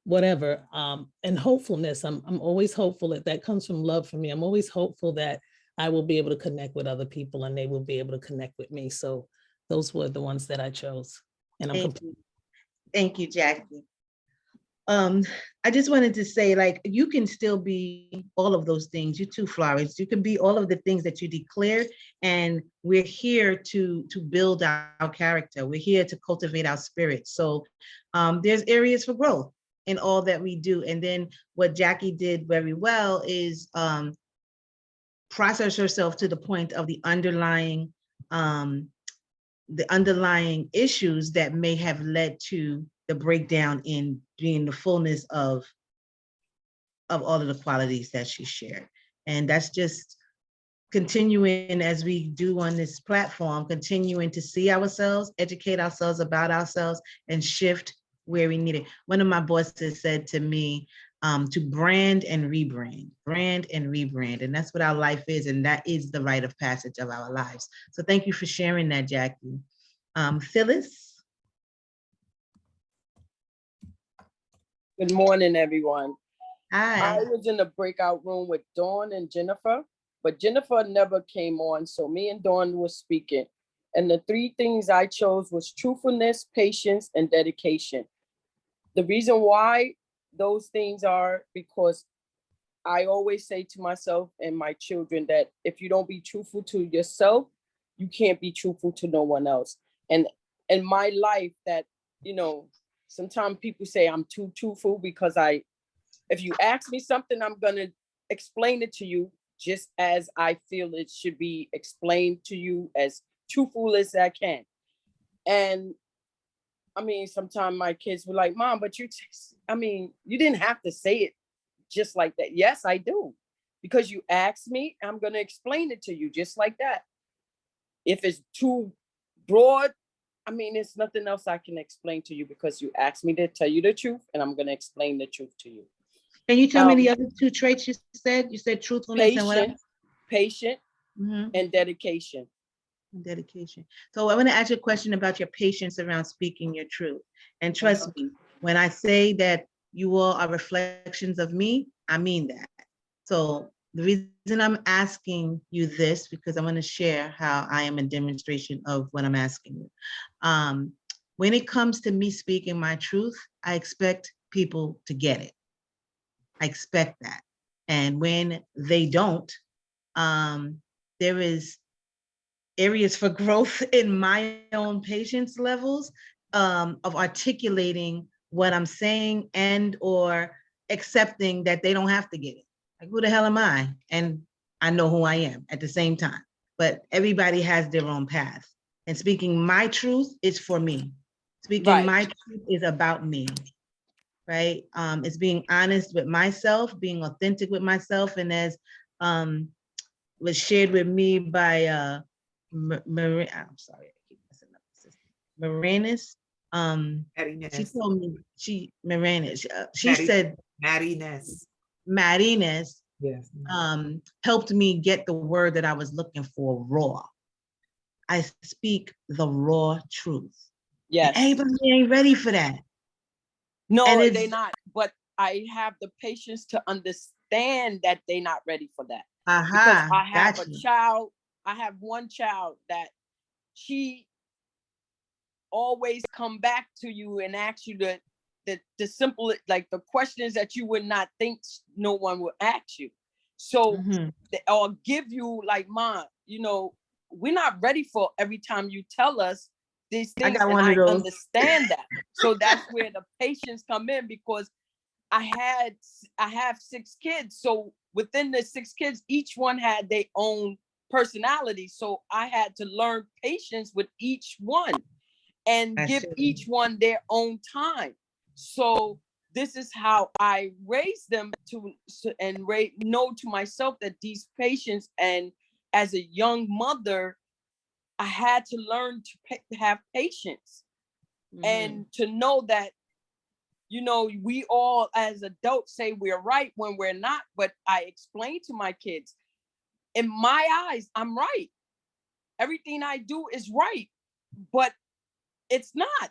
whatever. And hopefulness, I'm always hopeful that comes from love for me. I'm always hopeful that I will be able to connect with other people and they will be able to connect with me. So those were the ones that I chose. And I'm Thank you, Jackie. I just wanted to say, like, you can still be all of those things. You too, Florence. You can be all of the things that you declared, and we're here to build our character. We're here to cultivate our spirit. So there's areas for growth in all that we do. And then what Jackie did very well is process herself to the point of the underlying issues that may have led to the breakdown in being the fullness of all of the qualities that she shared. And that's just continuing, as we do on this platform, continuing to see ourselves, educate ourselves about ourselves, and shift where we need it. One of my bosses said to me, to brand and rebrand, and that's what our life is, and that is the rite of passage of our lives. So thank you for sharing that, Jackie. Phyllis? Good morning, everyone. Hi. I was in the breakout room with Dawn and Jennifer, but Jennifer never came on, so me and Dawn was speaking. And the three things I chose was truthfulness, patience, and dedication. The reason why those things are because I always say to myself and my children that if you don't be truthful to yourself, you can't be truthful to no one else. And in my life that, sometimes people say I'm too truthful because if you ask me something, I'm gonna explain it to you just as I feel it should be explained to you, as truthful as I can. And I mean, sometimes my kids were like, Mom, but you didn't have to say it just like that. Yes, I do. because you asked me, I'm going to explain it to you just like that. If it's too broad, I mean, it's nothing else I can explain to you because you asked me to tell you the truth, and I'm going to explain the truth to you. Can you tell me the other two traits you said? You said truthfulness and what else? Patient, and dedication. Dedication. So I want to ask you a question about your patience around speaking your truth. And trust me, when I say that you all are reflections of me, I mean that. So the reason I'm asking you this, because I'm going to share how I am a demonstration of what I'm asking you. When it comes to me speaking my truth, I expect people to get it. I expect that. And when they don't, there is areas for growth in my own patience levels of articulating what I'm saying and or accepting that they don't have to get it. Like, who the hell am I? And I know who I am at the same time. But everybody has their own path. And speaking my truth is for me. Speaking my truth is about me, right? It's being honest with myself, being authentic with myself. And as was shared with me by I'm sorry, I keep messing up the system. Moranis. She told me, Moranis, she said Maddiness Yes. helped me get the word that I was looking for, raw. I speak the raw truth. Yes. And everybody ain't ready for that. No, And they're not. But I have the patience to understand that they're not ready for that. Because I have a child, I have one child that she always come back to you and ask you the simple, like the questions that you would not think no one would ask you. So, or give you like, Mom, you know, we're not ready for every time you tell us these things, and I understand that. So that's where the patience come in, because I have 6 kids. So within the 6 kids, each one had their own personality. So I had to learn patience with each one and give each one their own time. So this is how I raise them know to myself that these patience, and as a young mother, I had to learn to have patience and to know that, you know, we all as adults say we're right when we're not, but I explain to my kids, in my eyes, I'm right. Everything I do is right, but it's not.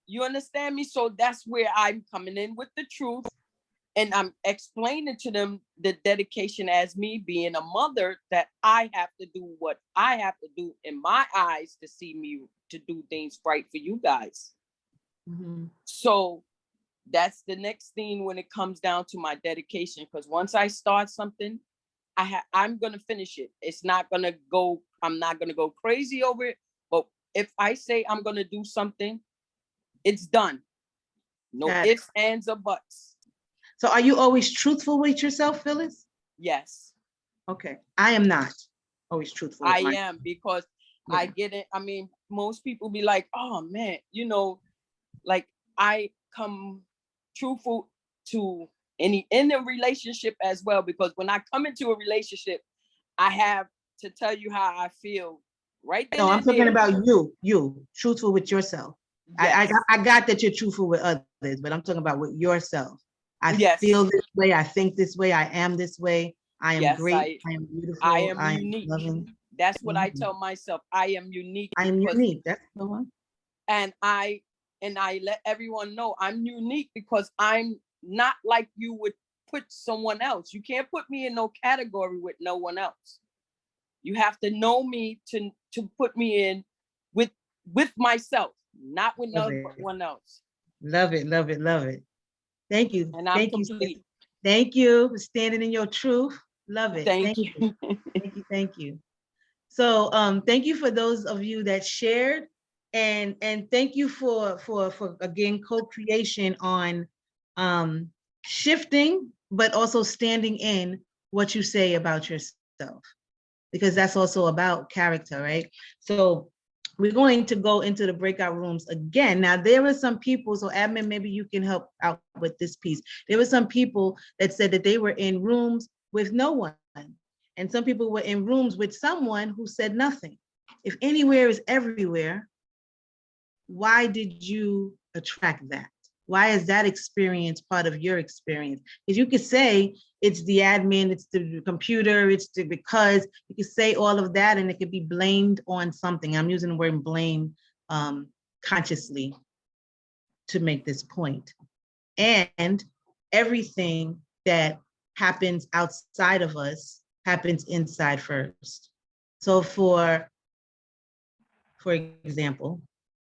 You understand me? So that's where I'm coming in with the truth, and I'm explaining to them the dedication as me being a mother, that I have to do what I have to do in my eyes to see me to do things right for you guys. So that's the next thing when it comes down to my dedication, because once I start something, I'm gonna finish it. It's not gonna go, I'm not gonna go crazy over it. But if I say I'm gonna do something, it's done. No ifs, ands, or buts. So are you always truthful with yourself, Phyllis? Yes. Okay. I am not always truthful. I am, because I get it. I mean, most people be like, oh man, you know, like I come truthful to in a relationship as well, because when I come into a relationship, I have to tell you how I feel right then. No, I'm talking about you truthful with yourself. Yes. I got that you're truthful with others, but I'm talking about with yourself. I feel this way, I think this way, I am this way, I am great, I am beautiful, I am unique. Loving. That's what I tell myself. I am unique. I am unique. That's the one. And I let everyone know I'm unique, because I'm not like you would put someone else. You can't put me in no category with no one else. You have to know me to put me in with myself, not with no one else. Love it, love it, love it. Thank you. And I'm complete. Thank you for standing in your truth. Love it. Thank you. Thank you. Thank you. So thank you for those of you that shared, and thank you for again co-creation on shifting, but also standing in what you say about yourself, because that's also about character, right? So we're going to go into the breakout rooms again. Now, there were some people, so admin, maybe you can help out with this piece. There were some people that said that they were in rooms with no one. And some people were in rooms with someone who said nothing. If anywhere is everywhere, why did you attract that? Why is that experience part of your experience? Because you could say it's the admin, it's the computer, because you could say all of that and it could be blamed on something. I'm using the word blame consciously to make this point. And everything that happens outside of us happens inside first. So for example,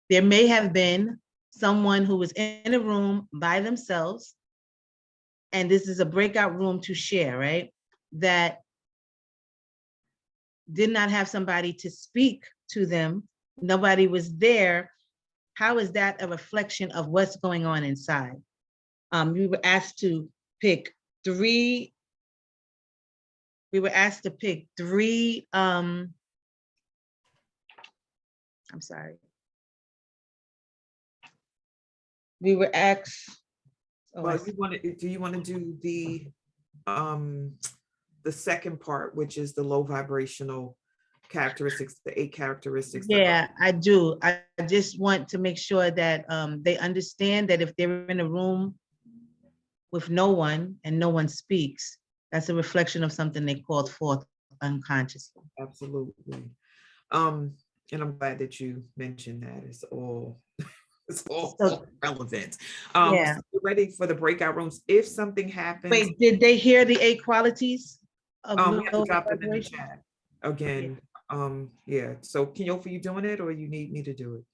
there may have been someone who was in a room by themselves, and this is a breakout room to share, right? That did not have somebody to speak to them. Nobody was there. How is that a reflection of what's going on inside? We were asked to pick three. I'm sorry. We were asked. Well, do you want to do the second part, which is the low vibrational characteristics, the 8 characteristics? Yeah, I do. I just want to make sure that they understand that if they're in a room with no one and no one speaks, that's a reflection of something they called forth unconsciously. Absolutely. And I'm glad that you mentioned that. It's all relevant. Yeah. So you're ready for the breakout rooms. If something happens. Wait, did they hear the 8 qualities of We have to drop them in the vibration? chat again. Yeah. So Kenyofa, you doing it, or you need me to do it?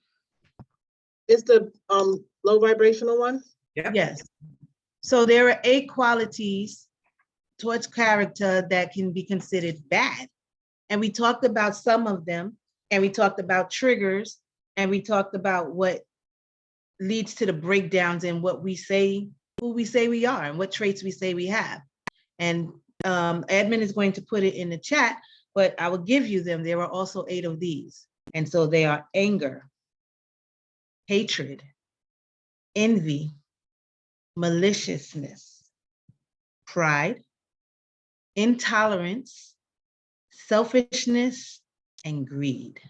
It's the low vibrational one? Yep. Yes. So there are 8 qualities towards character that can be considered bad. And we talked about some of them, and we talked about triggers, and we talked about what leads to the breakdowns in what we say, who we say we are, and what traits we say we have. And admin is going to put it in the chat, but I will give you them. There are also 8 of these. And so they are anger, hatred, envy, maliciousness, pride, intolerance, selfishness, and greed.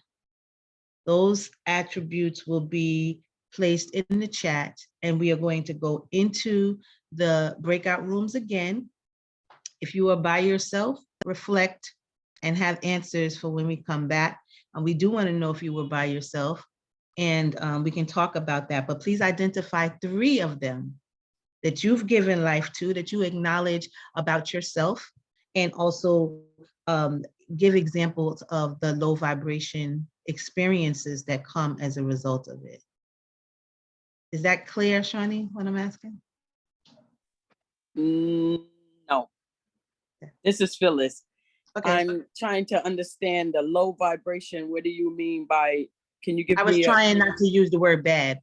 Those attributes will be placed in the chat, and we are going to go into the breakout rooms again. If you are by yourself, reflect and have answers for when we come back. And we do want to know if you were by yourself, and we can talk about that. But please identify 3 of them that you've given life to, that you acknowledge about yourself, and also give examples of the low vibration experiences that come as a result of it. Is that clear, Shawnee, what I'm asking? No. This is Phyllis. Okay. I'm trying to understand the low vibration. What do you mean by, can you give me I was trying not to use the word bad.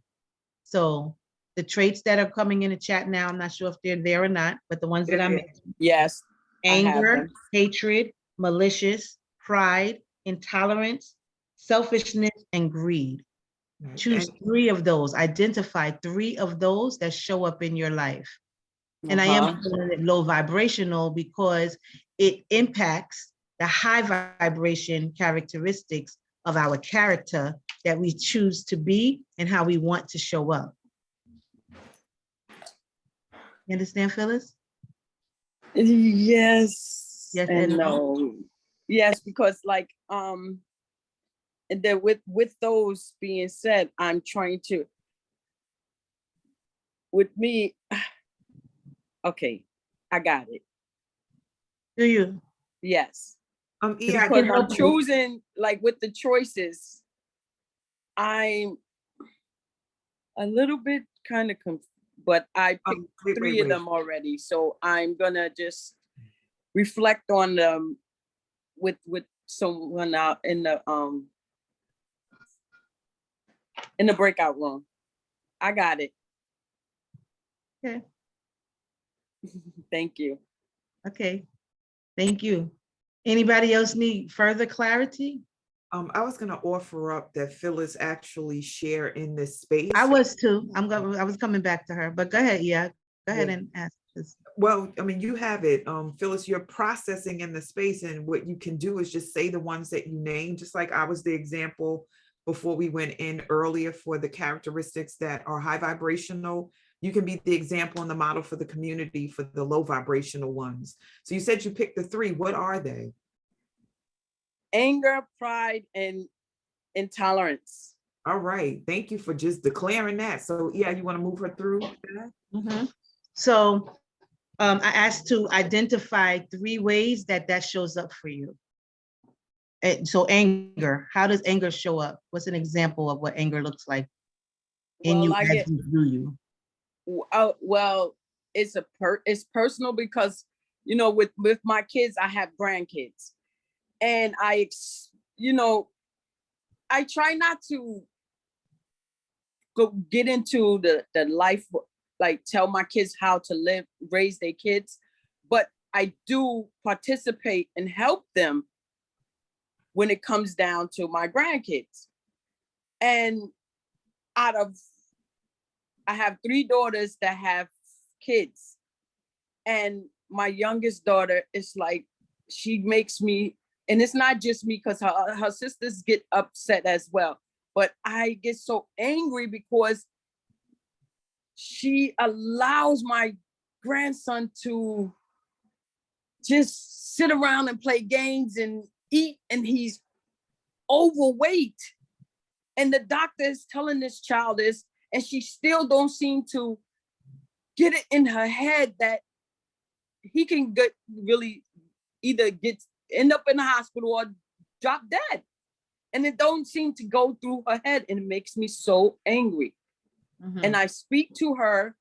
So the traits that are coming in the chat now, I'm not sure if they're there or not, but the ones that I mentioned. Yes. Anger, hatred, malicious, pride, intolerance, selfishness, and greed. Choose 3 of those. Identify 3 of those that show up in your life. And I am calling it low vibrational because it impacts the high vibration characteristics of our character that we choose to be and how we want to show up. You understand, Phyllis? Yes. Yes and no. Yes, because like and then with those being said, I'm trying to, with me, okay, I got it. Do you? Yes. Yeah, because I'm choosing, like with the choices, I'm a little bit kind of but I picked 3 of them already. So I'm gonna just reflect on them with someone out in the breakout room. I got it. Okay. Thank you. Okay. Thank you. Anybody else need further clarity? I was going to offer up that Phyllis actually share in this space. I was too. I was coming back to her, but go ahead. Yeah, go ahead and ask. Well, I mean, you have it, Phyllis, you're processing in the space, and what you can do is just say the ones that you name, just like I was the example before we went in earlier for the characteristics that are high vibrational. You can be the example and the model for the community for the low vibrational ones. So you said you picked the 3. What are they? Anger, pride, and intolerance. All right. Thank you for just declaring that. So yeah, you want to move her through that? Mhm. So I asked to identify 3 ways that that shows up for you. So anger, how does anger show up? What's an example of what anger looks like in Well, you I as get, you view you? well, it's personal because, you know, with my kids, I have grandkids, and you know, I try not to get into the life, like tell my kids how to raise their kids, but I do participate and help them when it comes down to my grandkids. And I have 3 daughters that have kids, and my youngest daughter is like, she makes me, and it's not just me, because her sisters get upset as well, but I get so angry because she allows my grandson to just sit around and play games and eat, and he's overweight. And the doctor is telling this child this, and she still don't seem to get it in her head that he can really either end up in the hospital or drop dead. And it don't seem to go through her head, and it makes me so angry. And I speak to her.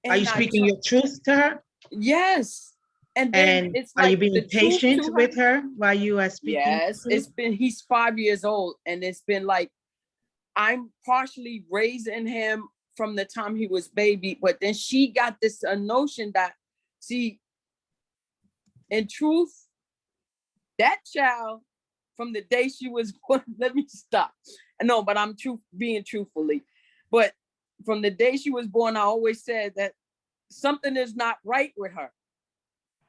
Are you speaking your truth to her? Yes. And then it's are you like being the truth patient to with her while you are speaking? Yes, he's 5 years old, and it's been like, I'm partially raising him from the time he was baby, but then she got this notion that, see, in truth, that child, from the day she was born, let me stop. No, but I'm being truthfully. But from the day she was born, I always said that something is not right with her.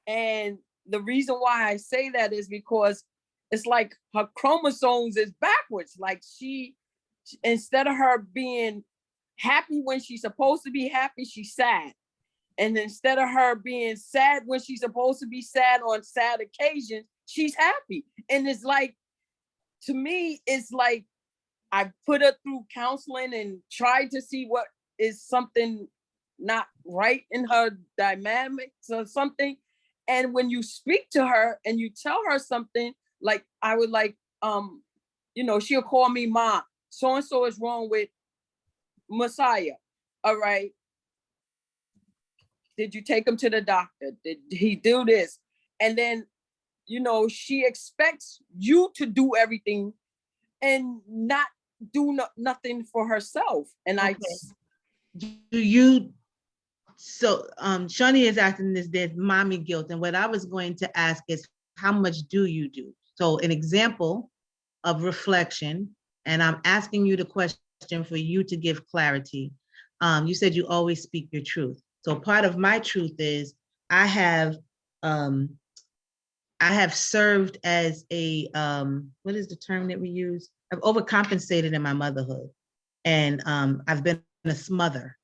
And the reason why I say that is because it's like her chromosomes is backwards. Like instead of her being happy when she's supposed to be happy, she's sad. And instead of her being sad when she's supposed to be sad on sad occasions, she's happy. And it's like, to me, it's like I put her through counseling and tried to see what is something not right in her dynamics or something. And when you speak to her and you tell her something, like I would like, you know, she'll call me Mom. So-and-so is wrong with Messiah. All right. Did you take him to the doctor? Did he do this? And then, you know, she expects you to do everything and not do nothing for herself. And Shawnee is asking this, there's mommy guilt. And what I was going to ask is, how much do you do? So an example of reflection, and I'm asking you the question for you to give clarity. You said you always speak your truth. So part of my truth is I have served as a, what is the term that we use? I've overcompensated in my motherhood. And I've been a smother.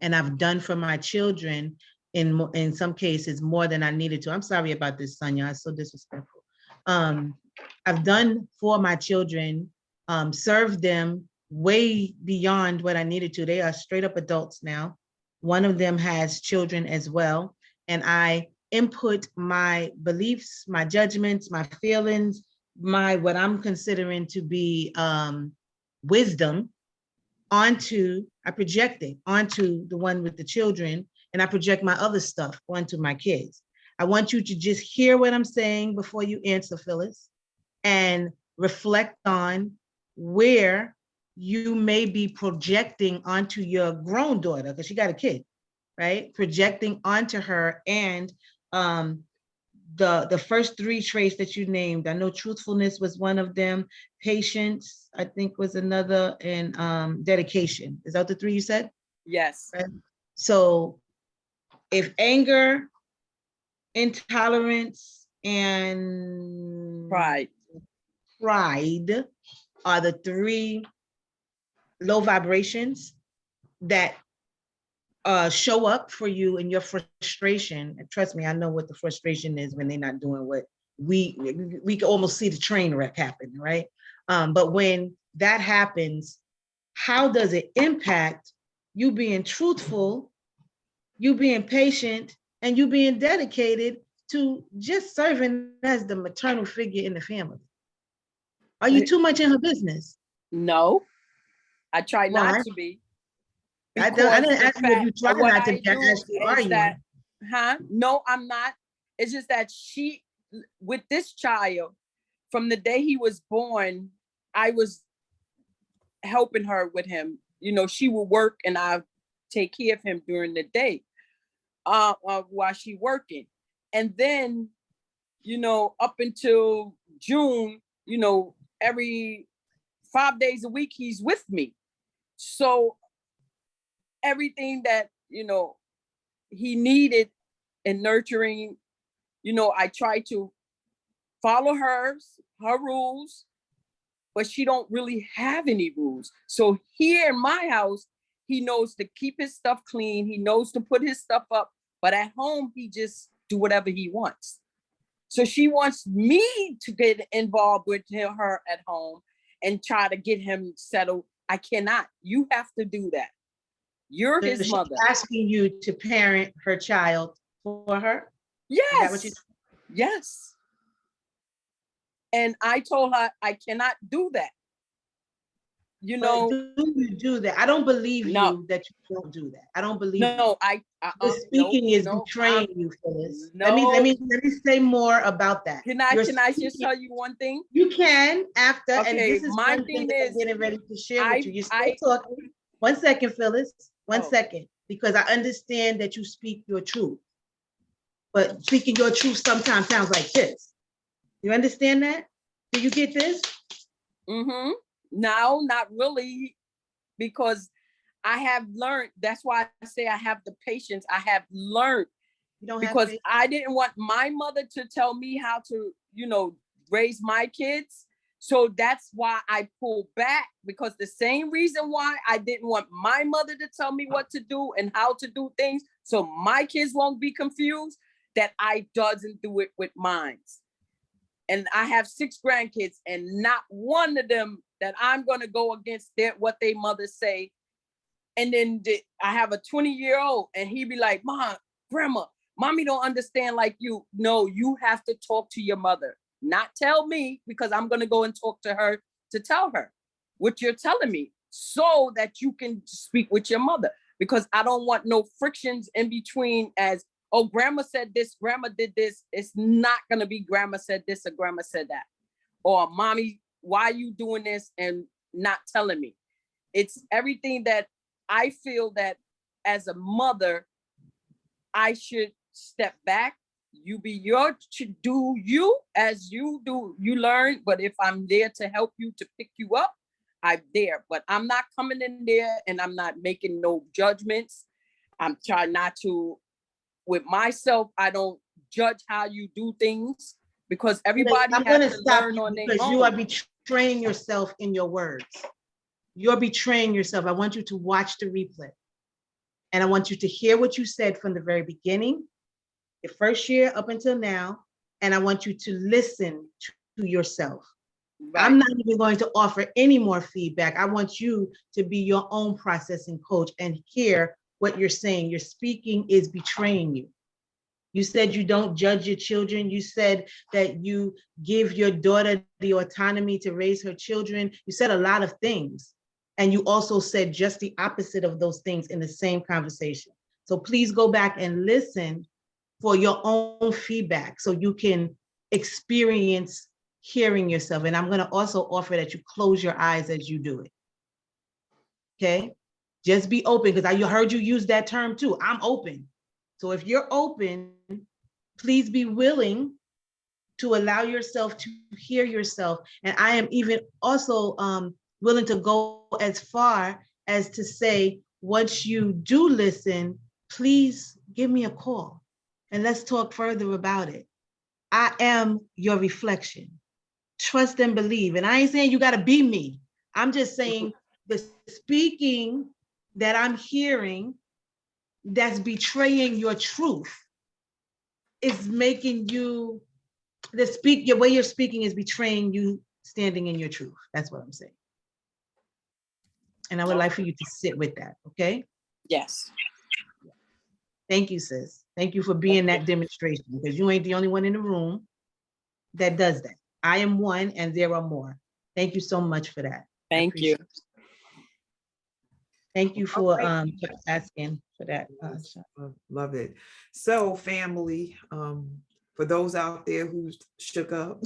And I've done for my children in some cases more than I needed to. I'm sorry about this, Sonia. I'm so disrespectful. I've done for my children, served them way beyond what I needed to. They are straight up adults now. One of them has children as well. And I input my beliefs, my judgments, my feelings, what I'm considering to be wisdom I project it onto the one with the children, and I project my other stuff onto my kids. I want you to just hear what I'm saying before you answer, Phyllis, and reflect on where you may be projecting onto your grown daughter, because she got a kid, right? Projecting onto her, and the first 3 traits that you named. I know truthfulness was one of them. Patience, I think, was another, and dedication. Is that the 3 you said? Yes. Right? So if anger, intolerance, and Pride. are the three low vibrations that show up for you in your frustration, and trust me, I know what the frustration is when they're not doing what we can almost see the train wreck happen, right? But when that happens, how does it impact you being truthful, you being patient, and you being dedicated to just serving as the maternal figure in the family? Are you too much in her business? No, I try Why? not to be. I didn't ask you if you try what not to I be. I do asked you, are is you? that, no, I'm not. It's just that with this child, from the day he was born, I was helping her with him. You know, she would work and I take care of him during the day while she working. And then, you know, up until June, you know, every 5 days a week, he's with me. So everything that, you know, he needed in nurturing, you know, I try to follow her rules, but she don't really have any rules. So here in my house, he knows to keep his stuff clean. He knows to put his stuff up, but at home, he just do whatever he wants. So she wants me to get involved with her at home and try to get him settled. I cannot. You have to do that. You're So his she's mother. asking you to parent her child for her? Yes. Yes. And I told her I cannot do that. You know, do you do that? I don't believe you that you don't do that. I don't believe you. No, the speaking is betraying you, Phyllis. Let me say more about that. Can I just tell you one thing? You can after, and Okay, this is my one thing thing that I'm is, getting ready to share with you. You're still talking. 1 second, Phyllis. One second, because I understand that you speak your truth, but speaking your truth sometimes sounds like this. You understand that? Do you get this? Mm-hmm. No, not really, because I have learned. That's why I say I have the patience. I have learned because I didn't want my mother to tell me how to, you know, raise my kids. So that's why I pulled back, because the same reason why I didn't want my mother to tell me what to do and how to do things, so my kids won't be confused, that I doesn't do it with mine. And I have 6 grandkids, and not one of them that I'm going to go against what they mothers say. And then I have a 20-year-old, and he be like, Mom, Grandma, Mommy don't understand like you. No, you have to talk to your mother, not tell me, because I'm going to go and talk to her to tell her what you're telling me, so that you can speak with your mother, because I don't want no frictions in between as, oh, Grandma said this, Grandma did this. It's not going to be Grandma said this or Grandma said that. Or Mommy, why are you doing this and not telling me? It's everything that I feel that as a mother, I should step back. You be to do you as you do, you learn. But if I'm there to help you, to pick you up, I'm there. But I'm not coming in there and I'm not making no judgments. I'm trying not to, with myself, I don't judge how you do things, because everybody has to learn on their own. Because you are betraying yourself in your words. You're betraying yourself. I want you to watch the replay. And I want you to hear what you said from the very beginning, the first year up until now. And I want you to listen to yourself. Right. I'm not even going to offer any more feedback. I want you to be your own processing coach and hear what you're saying. Your speaking is betraying you. You said you don't judge your children. You said that you give your daughter the autonomy to raise her children. You said a lot of things. And you also said just the opposite of those things in the same conversation. So please go back and listen for your own feedback so you can experience hearing yourself. And I'm going to also offer that you close your eyes as you do it. Okay? Just be open, because I heard you use that term too. I'm open. So if you're open, please be willing to allow yourself to hear yourself. And I am even also willing to go as far as to say, once you do listen, please give me a call and let's talk further about it. I am your reflection. Trust and believe. And I ain't saying you got to be me. I'm just saying the speaking that I'm hearing that's betraying your truth is making you, your way you're speaking is betraying you standing in your truth. That's what I'm saying. And I would like for you to sit with that, okay? Yes. Thank you, sis. Thank you for being that demonstration, because you ain't the only one in the room that does that. I am one and there are more. Thank you so much for that. Thank you. Thank you for asking for that. Love it. So family, for those out there who shook up,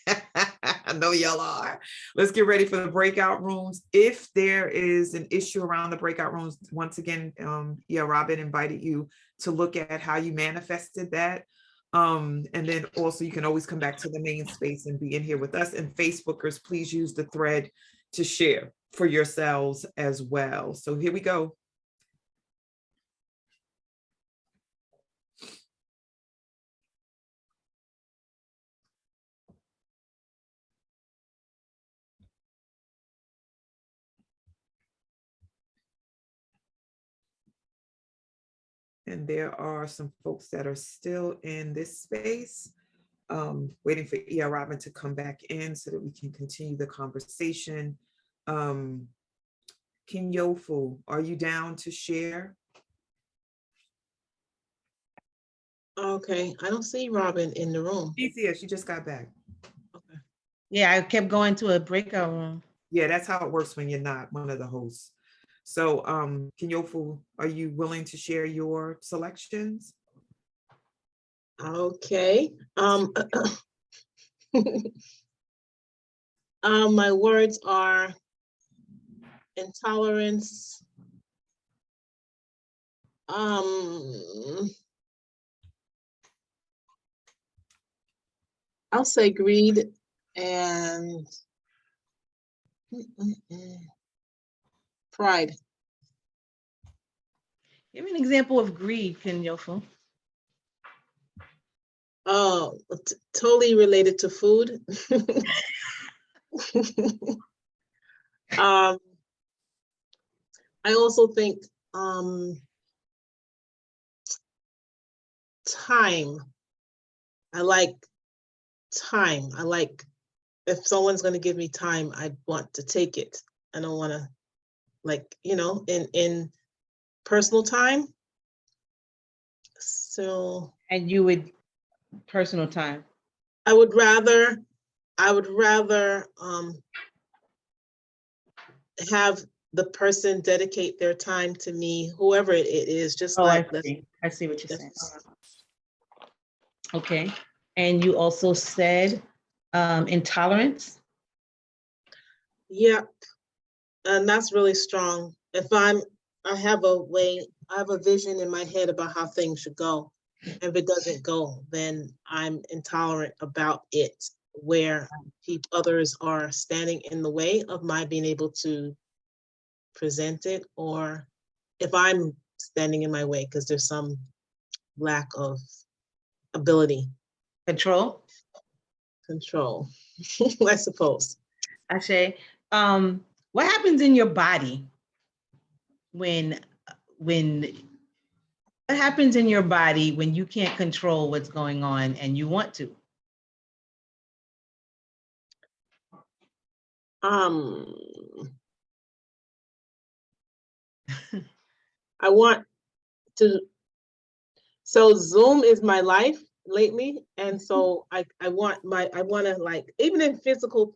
I know y'all are. Let's get ready for the breakout rooms. If there is an issue around the breakout rooms, once again, Robin invited you to look at how you manifested that. And then also you can always come back to the main space and be in here with us. And Facebookers, please use the thread to share for yourselves as well. So here we go. And there are some folks that are still in this space, waiting for Robin to come back in so that we can continue the conversation. Kinyofu, are you down to share? Okay, I don't see Robin in the room. She's here, she just got back. Okay. Yeah, I kept going to a breakout room. Yeah, that's how it works when you're not one of the hosts. So Kinyofu, are you willing to share your selections? Okay. My words are intolerance, I'll say greed and pride. Give me an example of greed, Kinyofu. Oh, totally related to food. I also think time. I like time. I like, if someone's going to give me time, I want to take it. I don't want to, like, in personal time. So. And you would, personal time. I would rather have the person dedicate their time to me, whoever it is, just like. I see what you're saying. Okay. And you also said intolerance. Yep. And that's really strong. If I have a vision in my head about how things should go. If it doesn't go, then I'm intolerant about it, where others are standing in the way of my being able to present it, or if I'm standing in my way because there's some lack of ability. Control, I suppose. Ashe, what happens in your body what happens in your body when you can't control what's going on and you want to? I want to, so Zoom is my life lately. And so I want to, like, even in physical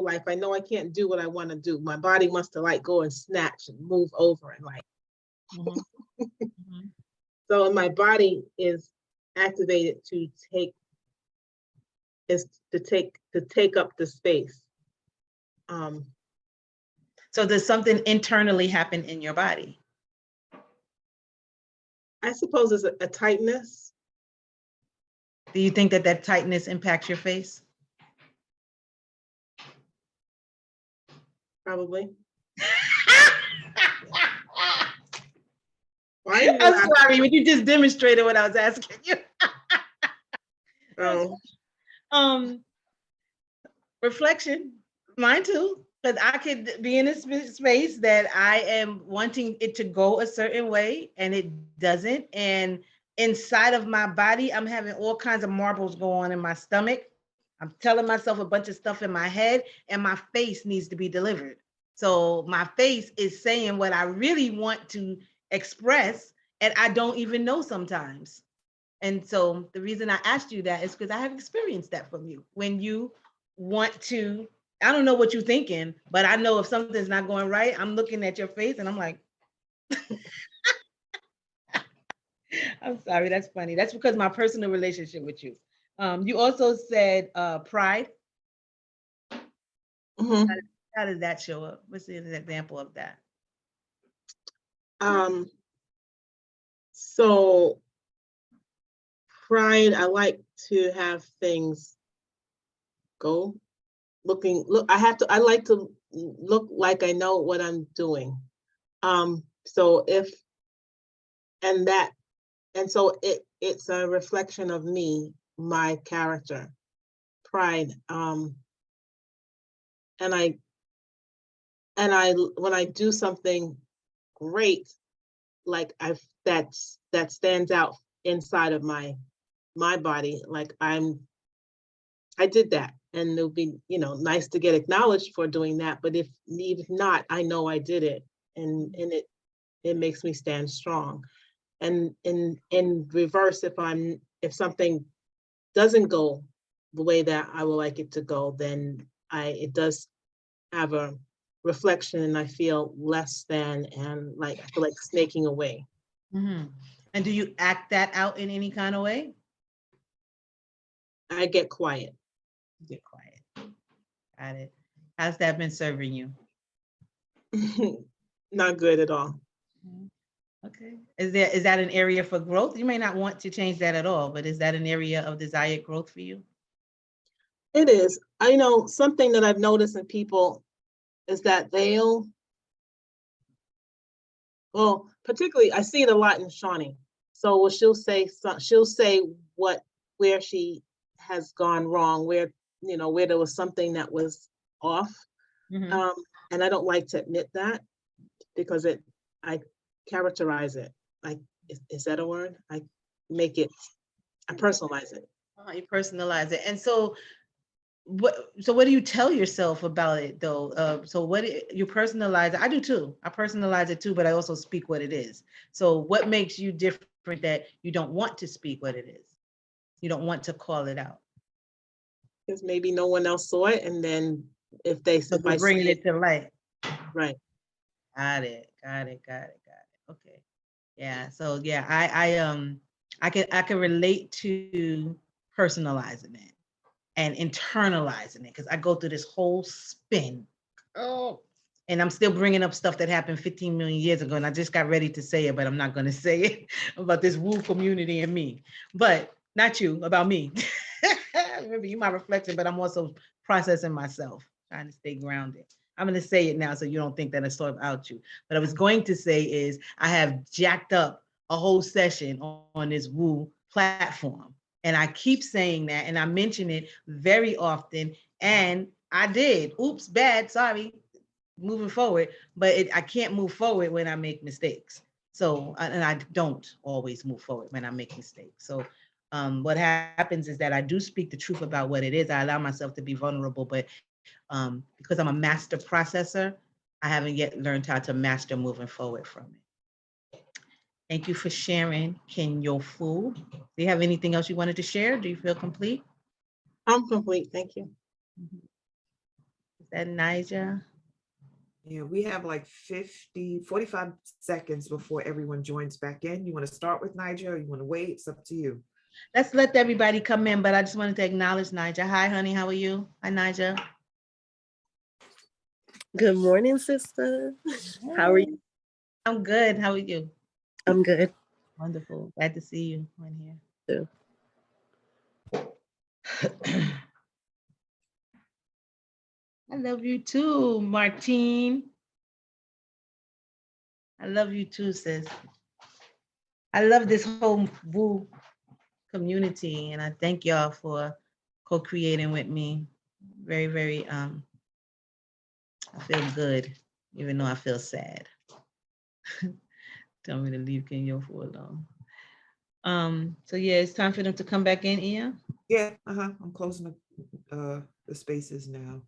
life, I know I can't do what I want to do. My body wants to like go and snatch and move over and like, so my body is activated to take up the space. So does something internally happen in your body? I suppose it's a tightness. Do you think that tightness impacts your face? Probably. Why are you I'm laughing? sorry, but you just demonstrated what I was asking you. Oh, Reflection, mine too, because I could be in a space that I am wanting it to go a certain way and it doesn't. And inside of my body, I'm having all kinds of marbles go on in my stomach. I'm telling myself a bunch of stuff in my head, and my face needs to be delivered. So my face is saying what I really want to express, and I don't even know sometimes. And so the reason I asked you that is because I have experienced that from you. When you want to, I don't know what you're thinking, but I know if something's not going right, I'm looking at your face and I'm like, I'm sorry, that's funny. That's because my personal relationship with you. You also said pride. mhm. How does that show up? What's an example of that? So pride, I like to have things go I like to look like I know what I'm doing. So if, and that, and so it's a reflection of me, my character, pride. And when I do something great, like that stands out inside of my body, like I did that, and it would be, nice to get acknowledged for doing that. But if not, I know I did it, and it makes me stand strong. And in reverse, if something doesn't go the way that I would like it to go, then it does have a reflection, and I feel less than, and like I feel like snaking away. Mm-hmm. And do you act that out in any kind of way? I get quiet. Get quiet. Got it. How's that been serving you? Not good at all. Okay. Is that an area for growth? You may not want to change that at all, but is that an area of desired growth for you? It is. I know something that I've noticed in people is that particularly I see it a lot in Shawnee. So she'll say where she has gone wrong, where there was something that was off. Mm-hmm. And I don't like to admit that, because I characterize it. Like, is that a word? I personalize it. You personalize it. And so what do you tell yourself about it though? You personalize it? I do too. I personalize it too, but I also speak what it is. So what makes you different that you don't want to speak what it is? You don't want to call it out. Because maybe no one else saw it, and then if I bringing say it to light. right. Got it. Okay. Yeah. So yeah, I can relate to personalizing it and internalizing it, because I go through this whole spin. Oh, and I'm still bringing up stuff that happened 15 million years ago, and I just got ready to say it, but I'm not going to say it about this woo community and me. But not you, about me. Remember, you my reflection, but I'm also processing myself, trying to stay grounded. I'm going to say it now so you don't think that it's sort of about you. What I was going to say is I have jacked up a whole session on this woo platform. And I keep saying that, and I mention it very often. And I did. Oops, bad, sorry. Moving forward, but I can't move forward when I make mistakes. So, and I don't always move forward when I make mistakes. So, what happens is that I do speak the truth about what it is. I allow myself to be vulnerable, but because I'm a master processor, I haven't yet learned how to master moving forward from it. Thank you for sharing, Ken Yofu. Do you have anything else you wanted to share? Do you feel complete? I'm complete. Thank you. Is that Nija? Yeah, we have like 45 seconds before everyone joins back in. You want to start with Nigel, or you want to wait? It's up to you. Let's let everybody come in, but I just wanted to acknowledge Nija. Hi, honey, how are you? Hi, Nija. Good morning, sister. How are you? I'm good. How are you? I'm good. Wonderful. Glad to see you on here. Too. I love you too, Martine. I love you too, sis. I love this whole Woo community, and I thank y'all for co-creating with me. Very, very, I feel good, even though I feel sad. Tell me to leave Kenya for alone. So yeah, it's time for them to come back in, Ian. Yeah, I'm closing the spaces now.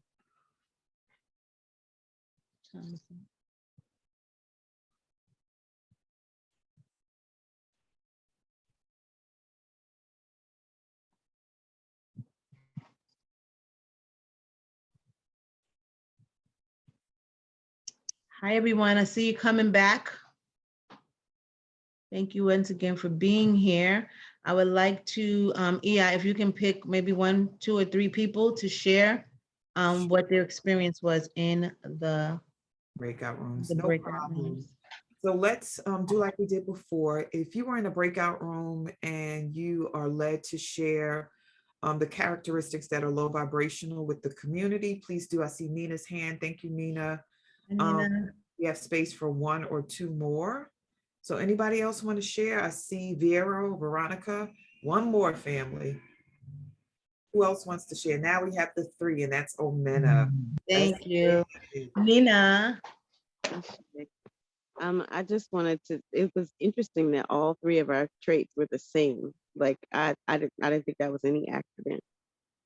Hi, everyone. I see you coming back. Thank you once again for being here. I would like to, if you can pick maybe 1, 2, or 3 people to share what their experience was in the breakout rooms. No breakout problem. rooms. So let's do like we did before. If you were in a breakout room and you are led to share the characteristics that are low vibrational with the community, please do. I see Nina's hand. Thank you, Nina. We have space for 1 or 2 more. So anybody else want to share? I see Vero, Veronica, 1 more family. Who else wants to share? Now we have the 3, and that's Omena. Thank you. Nina. I just wanted to, it was interesting that all 3 of our traits were the same. Like I didn't think that was any accident.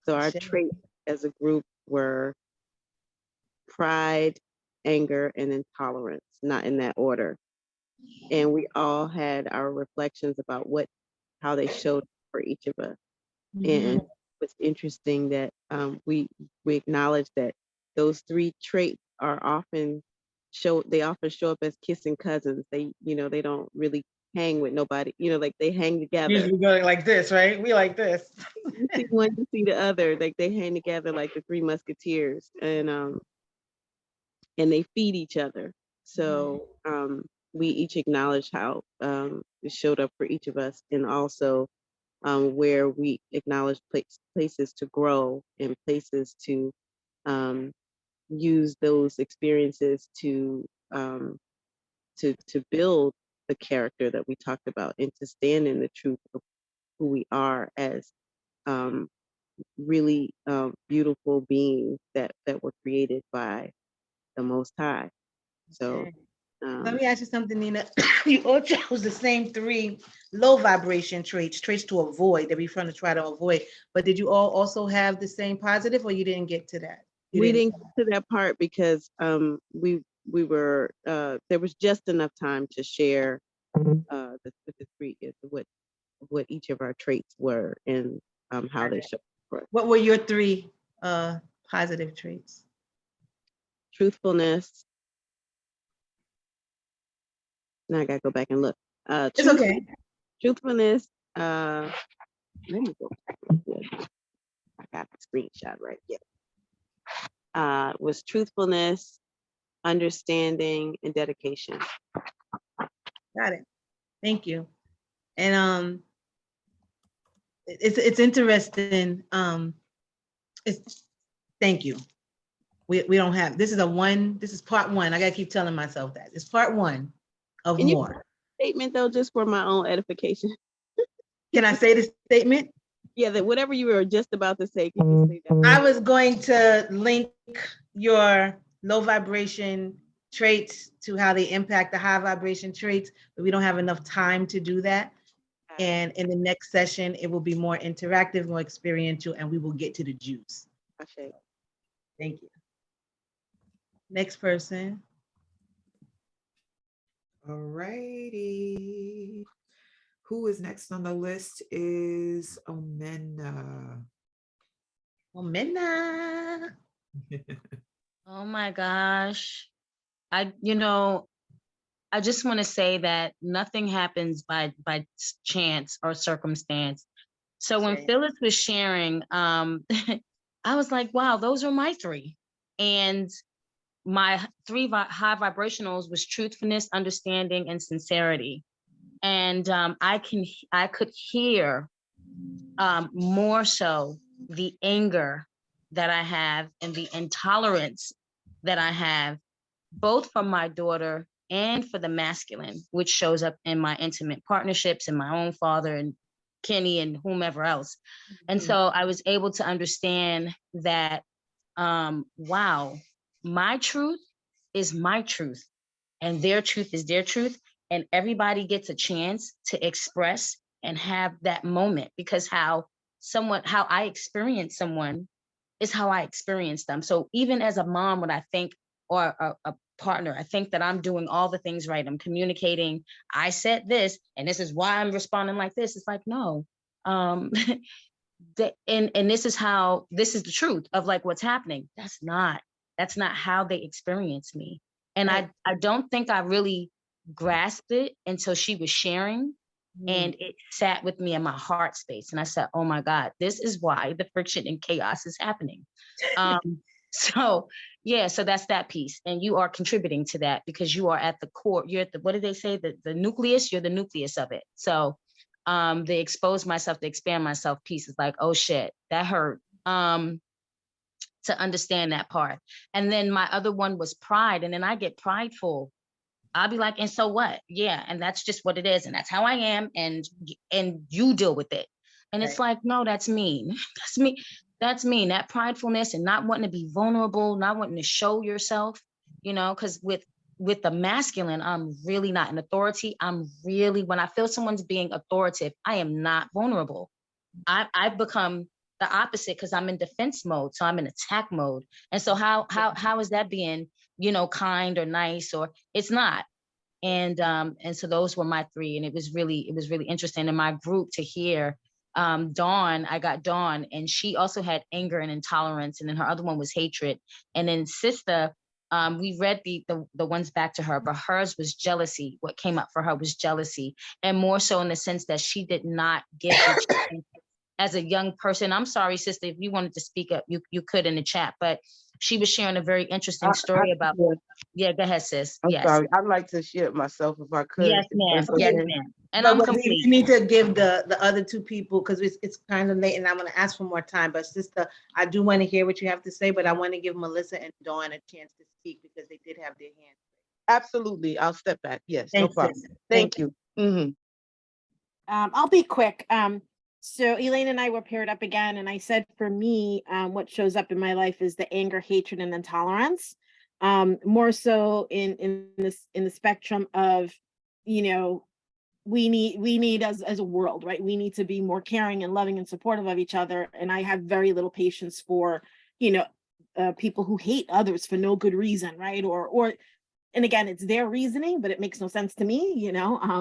So our traits as a group were pride, anger, and intolerance, not in that order. And we all had our reflections about how they showed for each of us. And it's interesting that we acknowledge that those 3 traits are often show up as kissing cousins. They don't really hang with nobody, like they hang together. Usually going like this, right? We like this. You see one, you see the other, like they hang together like the 3 musketeers, and they feed each other. So we each acknowledge how it showed up for each of us, and also where we acknowledge places to grow and places to use those experiences to build the character that we talked about, and to stand in the truth of who we are as really beautiful beings that were created by the Most High. So let me ask you something, Nina. You all chose the same 3 low vibration traits to avoid, that we're trying to try to avoid. But did you all also have the same positive, or you didn't get to that? We didn't get to that part because we were there was just enough time to share the 3 is what each of our traits were, and how they show up. What were your 3 positive traits? Truthfulness. Now I gotta go back and look. It's okay. Truthfulness. Let me go back. I got the screenshot right here. Was truthfulness, understanding, and dedication. Got it. Thank you. And it's interesting. Thank you. We don't have, this is part 1. I gotta keep telling myself that. It's part 1 of more. Statement though, just for my own edification. Can I say the statement? Yeah, that whatever you were just about to say, can you say that? I was going to link your low vibration traits to how they impact the high vibration traits, but we don't have enough time to do that. And in the next session, it will be more interactive, more experiential, and we will get to the juice. Okay. Thank you. Next person. All righty. Who is next on the list is Omena. Omena. Oh my gosh. I just want to say that nothing happens by chance or circumstance. So when Phyllis was sharing, I was like, wow, those are my 3. And my 3 high vibrationals was truthfulness, understanding, and sincerity. And I could hear more so the anger that I have and the intolerance that I have, both from my daughter and for the masculine, which shows up in my intimate partnerships and my own father and Kenny and whomever else. And so I was able to understand that, wow, my truth is my truth and their truth is their truth. And everybody gets a chance to express and have that moment, because how I experience someone is how I experience them. So even as a mom, when I think, or a partner, I think that I'm doing all the things right. I'm communicating, I said this, and this is why I'm responding like this. It's like, no. And this is the truth of like what's happening. That's not how they experience me. And I don't think I really grasped it until she was sharing. And it sat with me in my heart space. And I said, oh my God, this is why the friction and chaos is happening. So that's that piece. And you are contributing to that because you are at the core. You're at the, what did they say? The nucleus, you're the nucleus of it. So the expose myself, to expand myself piece is like, oh shit, that hurt. To understand that part. And then my other one was pride. And then I get prideful. I'll be like, and so what? Yeah. And that's just what it is. And that's how I am. And you deal with it. And it's like, no, that's mean. That's me. That's mean. That pridefulness and not wanting to be vulnerable, not wanting to show yourself, because with the masculine, I'm really not an authority. When I feel someone's being authoritative, I am not vulnerable. I've become the opposite because I'm in defense mode. So I'm in attack mode. And so how is that being, kind or nice, or it's not. And so those were my three. And it was really interesting in my group to hear Dawn. I got Dawn, and she also had anger and intolerance. And then her other one was hatred. And then Sister, we read the ones back to her, but hers was jealousy. What came up for her was jealousy, and more so in the sense that she did not get the chance as a young person. I'm sorry, Sister, if you wanted to speak up, you could in the chat, but she was sharing a very interesting story about, yeah, go ahead, sis. I'm Yes. sorry. I'd like to share it myself if I could. Yes, ma'am. Yes, ma'am. And But I'm complete. you need to give the other two people, because it's kind of late and I'm going to ask for more time. But Sister, I do want to hear what you have to say, but I want to give Melissa and Dawn a chance to speak because they did have their hands. Absolutely. I'll step back. Yes, no Thanks, problem. sis. Thank you. I'll be quick. So Elaine and I were paired up again, and I said for me, what shows up in my life is the anger, hatred, and intolerance. More so in the spectrum of, we need as a world, right? We need to be more caring and loving and supportive of each other. And I have very little patience for, people who hate others for no good reason, right? Or and again, it's their reasoning, but it makes no sense to me,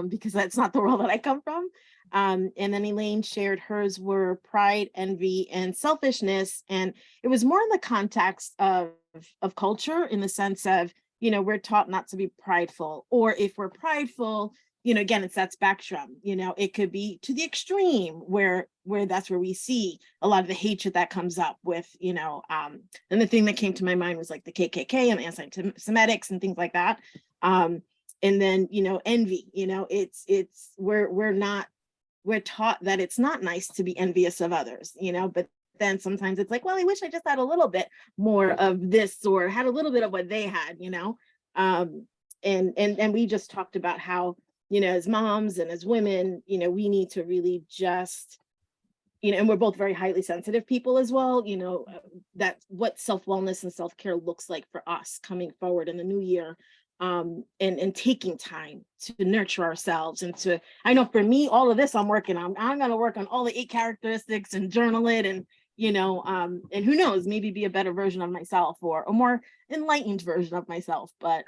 because that's not the world that I come from. And then Elaine shared hers were pride, envy, and selfishness. And it was more in the context of culture, in the sense of, we're taught not to be prideful, or if we're prideful, again, it's that spectrum, it could be to the extreme where that's where we see a lot of the hatred that comes up with, and the thing that came to my mind was like the KKK and the anti-Semitics and things like that. And then, envy, we're taught that it's not nice to be envious of others, but then sometimes it's like, well, I wish I just had a little bit more of this, or had a little bit of what they had, and we just talked about how, as moms and as women, we need to really just, and we're both very highly sensitive people as well, that what self-wellness and self-care looks like for us coming forward in the new year, and taking time to nurture ourselves. And I know for me, all of this I'm working on. I'm going to work on all the 8 characteristics and journal it, and and who knows, maybe be a better version of myself, or a more enlightened version of myself. But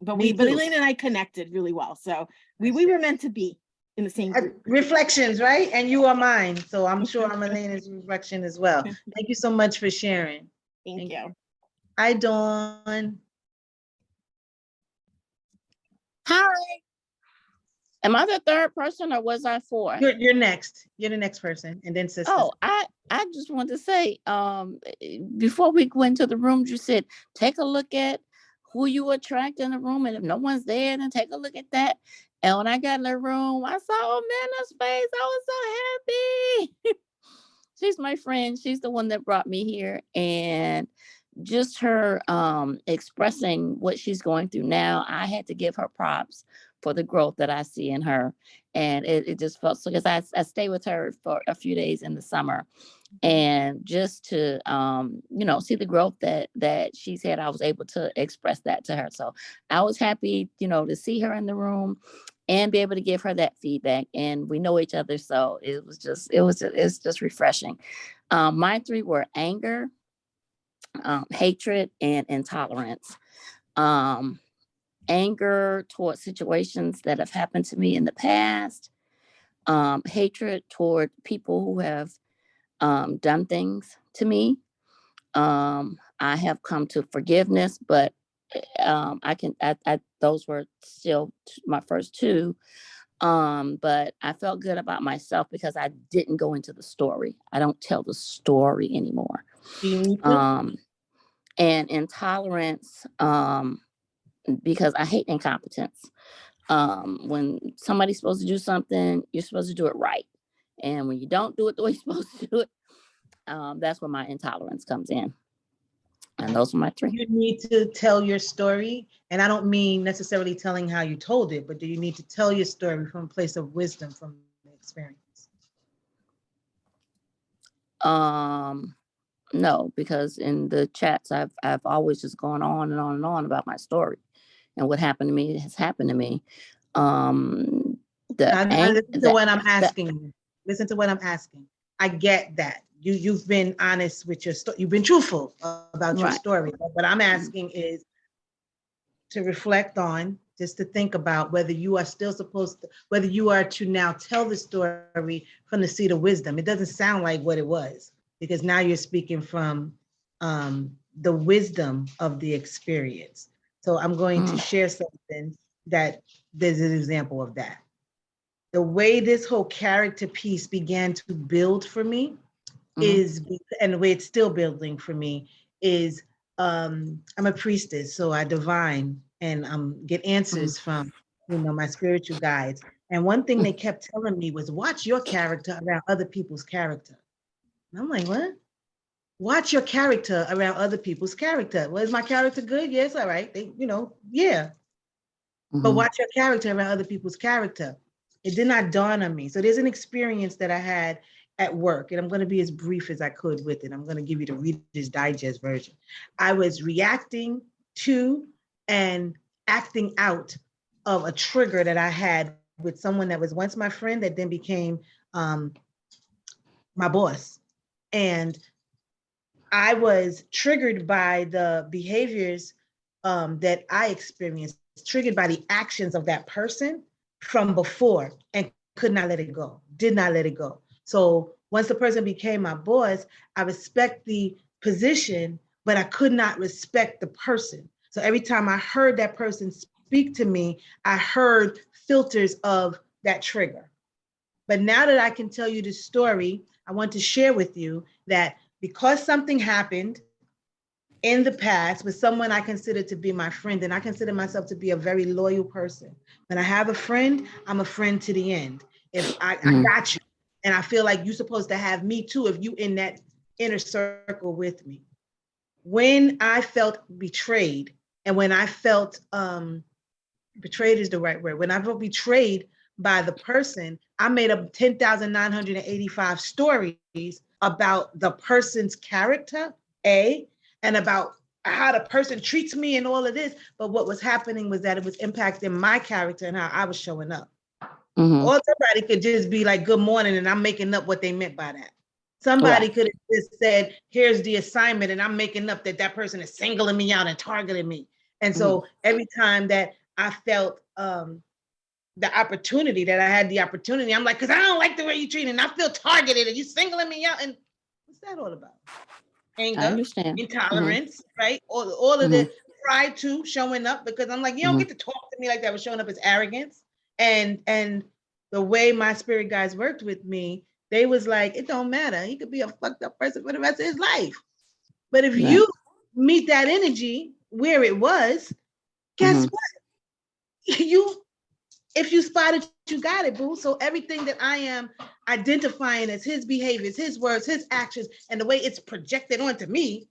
Elaine and I connected really well. So we were meant to be in the same group. Reflections, right? And you are mine. So I'm sure I'm Elena's reflection as well. Thank you so much for sharing. Thank you. Hi, Dawn. Hi. Am I the third person, or was I fourth? You're next. You're the next person, and then Sister. Oh, I just want to say, before we go into the rooms, you said take a look at who you attract in the room, and if no one's there, then take a look at that. And when I got in the room, I saw Amanda's face. I was so happy. She's my friend. She's the one that brought me here, and just her expressing what she's going through now, I had to give her props for the growth that I see in her. And it just felt so, because I stayed with her for a few days in the summer, and just to see the growth that she's had, I was able to express that to her. So I was happy, to see her in the room and be able to give her that feedback. And we know each other, so it's just refreshing. My three were anger, hatred, and intolerance. Anger towards situations that have happened to me in the past. Hatred toward people who have done things to me. I have come to forgiveness, but those were still my first two. But I felt good about myself because I didn't go into the story. I don't tell the story anymore. And intolerance, because I hate incompetence. When somebody's supposed to do something, you're supposed to do it right. And when you don't do it the way you're supposed to do it, that's where my intolerance comes in. And those are my three. You need to tell your story. And I don't mean necessarily telling how you told it, but do you need to tell your story from a place of wisdom, from the experience? No, because in the chats, I've always just gone on and on and on about my story, and what happened to me has happened to me. Listen to what I'm asking you. Listen to what I'm asking. I get that. You've been honest with your story. You've been truthful about your story. But what I'm asking is to reflect on, just to think about whether you are still supposed to, whether you are to now tell the story from the seat of wisdom. It doesn't sound like what it was, because now you're speaking from the wisdom of the experience. So I'm going to share something that there's an example of that. The way this whole character piece began to build for me is, and the way it's still building for me is, I'm a priestess, so I divine and get answers from, my spiritual guides. And one thing they kept telling me was, watch your character around other people's character. And I'm like, what? Watch your character around other people's character. Well, is my character good? Yes, all right. They, yeah. But watch your character around other people's character. It did not dawn on me. So there's an experience that I had at work, and I'm going to be as brief as I could with it. I'm going to give you the Reader's Digest version. I was reacting to and acting out of a trigger that I had with someone that was once my friend that then became my boss. And I was triggered by the behaviors that I experienced, triggered by the actions of that person from before, and could not let it go, did not let it go. So once the person became my boss, I respect the position, but I could not respect the person. So every time I heard that person speak to me, I heard filters of that trigger. But now that I can tell you the story, I want to share with you that because something happened in the past with someone I consider to be my friend, and I consider myself to be a very loyal person. When I have a friend, I'm a friend to the end. If I got you, and I feel like you're supposed to have me too if you in that inner circle with me. When I felt betrayed, and when I felt betrayed is the right word. When I felt betrayed by the person, I made up 10,985 stories about the person's character, and about how the person treats me and all of this. But what was happening was that it was impacting my character and how I was showing up. Or somebody could just be like, good morning, and I'm making up what they meant by that. Somebody could have just said, here's the assignment, and I'm making up that that person is singling me out and targeting me. And so every time that I felt the opportunity, that I had the opportunity, I'm like, because I don't like the way you treat me, and I feel targeted, and you singling me out. And what's that all about? Anger, intolerance, right? All of the pride too, showing up, because I'm like, you don't get to talk to me like that. Was showing up as arrogance. And the way my spirit guides worked with me, they was like, it don't matter. He could be a fucked up person for the rest of his life. But if you meet that energy where it was, guess what? If you spot it, you got it, boo. So everything that I am identifying as his behaviors, his words, his actions, and the way it's projected onto me,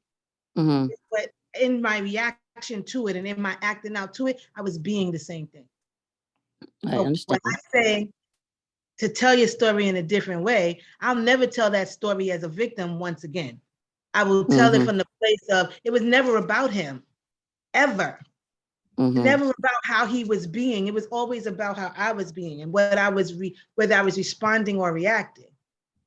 Mhm. But in my reaction to it and in my acting out to it, I was being the same thing. I So when understand. I say to tell your story in a different way, I'll never tell that story as a victim once again. I will tell it Mhm. from the place of, it was never about him, ever. Mhm. Never about how he was being. It was always about how I was being and what I was whether I was responding or reacting.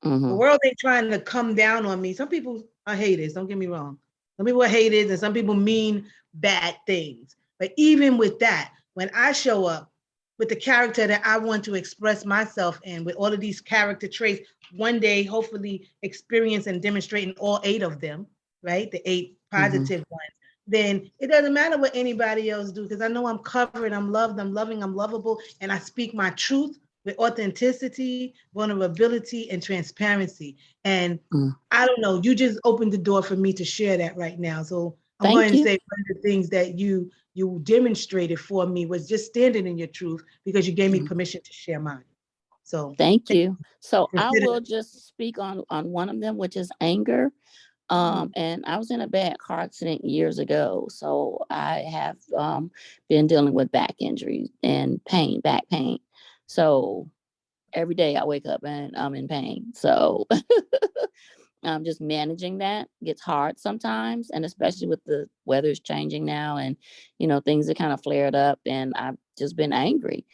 The Mhm. world ain't trying to come down on me. Some people are haters, don't get me wrong. Some people are haters and some people mean bad things. But even with that, when I show up with the character that I want to express myself in, with all of these character traits, one day hopefully experience and demonstrating all 8 of them, right? The 8 positive ones. Then it doesn't matter what anybody else do, because I know I'm covered, I'm loved, I'm loving, I'm lovable, and I speak my truth with authenticity, vulnerability, and transparency. And I don't know, you just opened the door for me to share that right now. So I'm Thank going to you. say one of the things that you demonstrated for me was just standing in your truth, because you gave me permission to share mine. So Thank you. So I consider will that. just speak on one of them, which is anger. And I was in a bad car accident years ago. So I have been dealing with back injuries and pain, back pain. So every day I wake up and I'm in pain. So I'm just managing that gets hard sometimes. And especially with the weather's changing now and, things are kind of flared up and I've just been angry.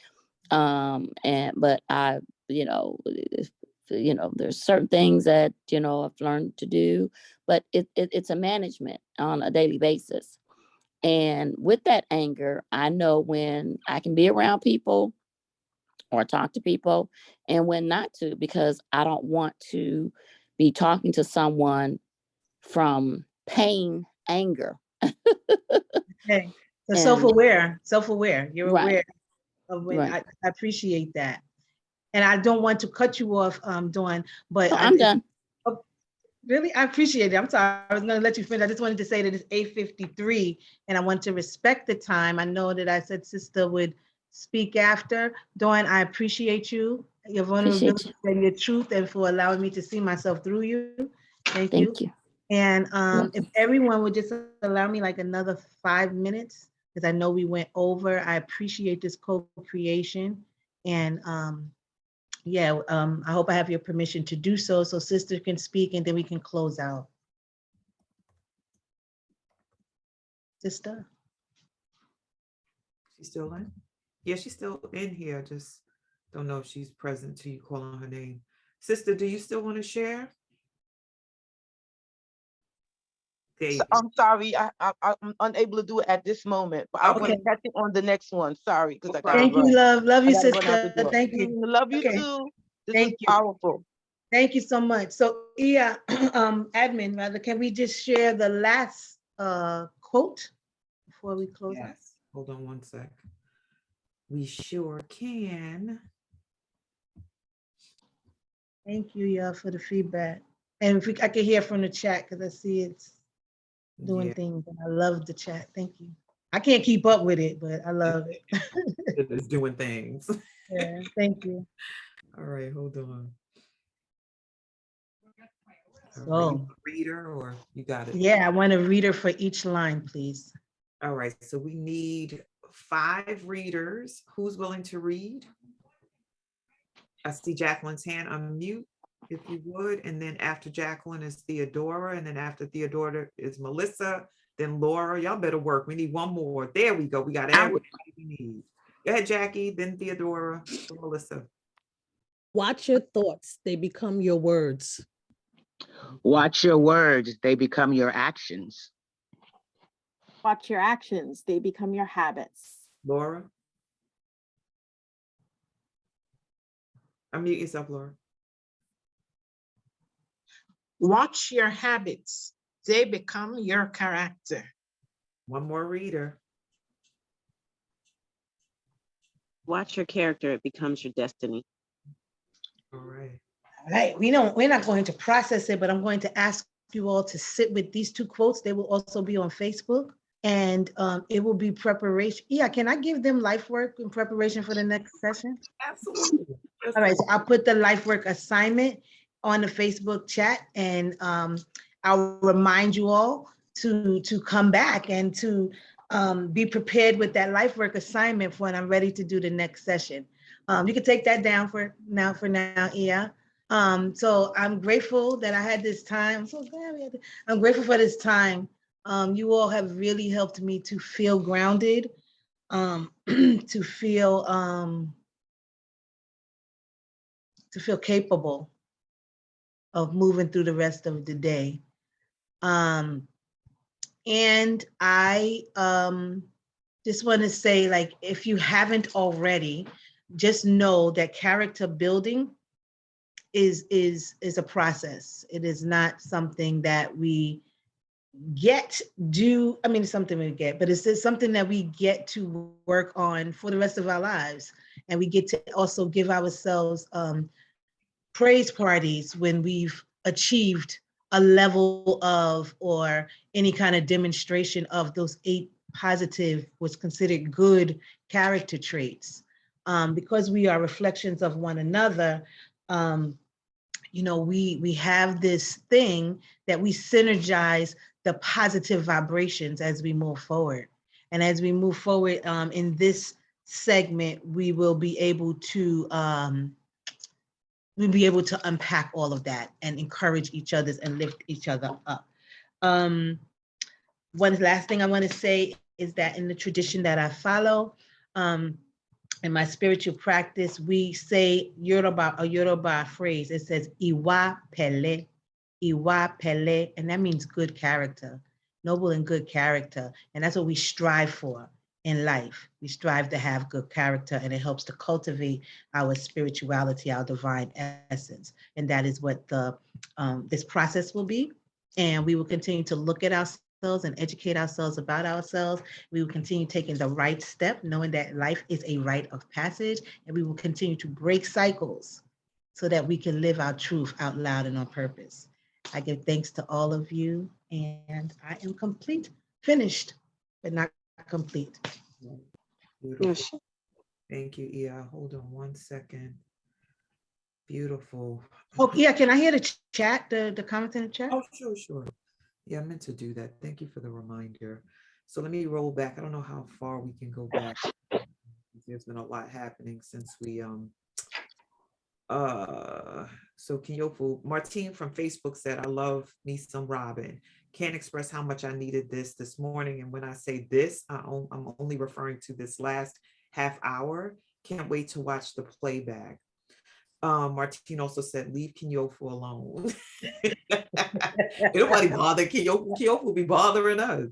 But I, there's certain things that, I've learned to do, but it's a management on a daily basis. And with that anger, I know when I can be around people or talk to people and when not to, because I don't want to be talking to someone from pain, anger. Okay. So And self-aware. You're right, aware of when right. I appreciate that. And I don't want to cut you off, Dawn, but No, I'm done. oh, really, I appreciate it. I'm sorry, I was going to let you finish. I just wanted to say that it's 8:53, and I want to respect the time. I know that I said sister would speak after. Dawn, I appreciate you, your Appreciate vulnerability you. and your truth, and for allowing me to see myself through you. Thank you. Thank you. And You're if welcome. everyone would just allow me like another 5 minutes, because I know we went over. I appreciate this co-creation. And yeah, I hope I have your permission to do so sister can speak and then we can close out. Sister? She's still in? Yeah, she's still in here. Just don't know if she's present till you call on her name. Sister, do you still want to share? David. I'm sorry, I'm unable to do it at this moment, but I'm Okay. gonna catch it on the next one. Sorry, because I gotta Thank you, run. love. Love I you, gotta run out the sister. door. Thank you. Love you Okay. too. This was Thank you. powerful. Thank you so much. So yeah, admin rather, can we just share the last quote before we close out? Yes. Hold on one sec. We sure can. Thank you, y'all, for the feedback. And if I can hear from the chat, because I see it's doing Yeah. things, and I love the chat. Thank you. I can't keep up with it, but I love it. It is doing things. Yeah, thank you. All right, hold on. All right, you So, want a reader or you got it? yeah, I want a reader for each line, please. All right, so we need 5 readers. Who's willing to read? I see Jacqueline's hand. Unmute if you would. And then after Jacqueline is Theodora. And then after Theodora is Melissa. Then Laura. Y'all better work. We need one more. There we go. We got everybody we need. Go ahead, Jackie. Then Theodora. Then Melissa. Watch your thoughts, they become your words. Watch your words, they become your actions. Watch your actions, they become your habits. Laura. Unmute yourself, Laura. Watch your habits, they become your character. One more reader. Watch your character, it becomes your destiny. All right. All right, we're not going to process it, but I'm going to ask you all to sit with these 2 quotes. They will also be on Facebook, and it will be preparation. Yeah, can I give them life work in preparation for the next session? Absolutely. All right, so I'll put the life work assignment on the Facebook chat, and I'll remind you all to come back and to be prepared with that life work assignment for when I'm ready to do the next session. You can take that down for now, Ia. So I'm grateful that I had this time. I'm so glad I'm grateful for this time. You all have really helped me to feel grounded, to feel capable of moving through the rest of the day. And I just want to say, like, if you haven't already, just know that character building is a process. It is not something that we it's something we get, but it's something that we get to work on for the rest of our lives. And we get to also give ourselves praise parties when we've achieved a level of, or any kind of demonstration of those 8 positive, what's considered good character traits. Because we are reflections of one another, we have this thing that we synergize the positive vibrations as we move forward. And as we move forward in this segment, we will be able to unpack all of that and encourage each other and lift each other up. One last thing I want to say is that in the tradition that I follow, in my spiritual practice, we say a Yoruba phrase. It says Iwa Pele, and that means good character, noble and good character. And that's what we strive for in life. We strive to have good character, and it helps to cultivate our spirituality, our divine essence. And that is what this process will be. And we will continue to look at ourselves and educate ourselves about ourselves. We will continue taking the right step, knowing that life is a rite of passage, and we will continue to break cycles so that we can live our truth out loud and on purpose. I give thanks to all of you, and I am finished, but not complete. Beautiful. Thank you, Ia. Hold on one second. Beautiful. Oh, yeah, can I hear the chat, the comments in the chat? Oh, sure. Yeah, I meant to do that. Thank you for the reminder. So let me roll back. I don't know how far we can go back. There's been a lot happening since we so Kinyofu, Martine from Facebook said, I love me some Robin. Can't express how much I needed this morning. And when I say this, I'm only referring to this last half hour. Can't wait to watch the playback. Martine also said, leave Kinyofu alone. Nobody bother Kinyofu. Kinyofu will be bothering us.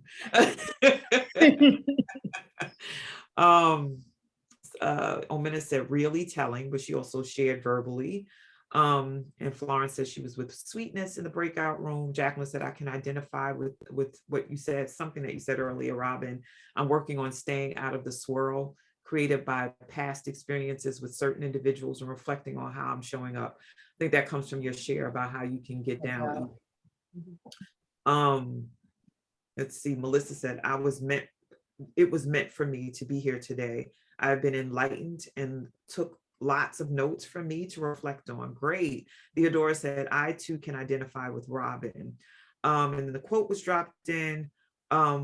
Omina said, really telling, but she also shared verbally. And Florence said she was with sweetness in the breakout room. Jacqueline said, I can identify with what you said, something that you said earlier, Robin. I'm working on staying out of the swirl created by past experiences with certain individuals and reflecting on how I'm showing up. I think that comes from your share about how you can get down. Let's see, Melissa said, it was meant for me to be here today. I've been enlightened and took lots of notes for me to reflect on. Great. Theodora said, I too can identify with Robin. And then the quote was dropped in.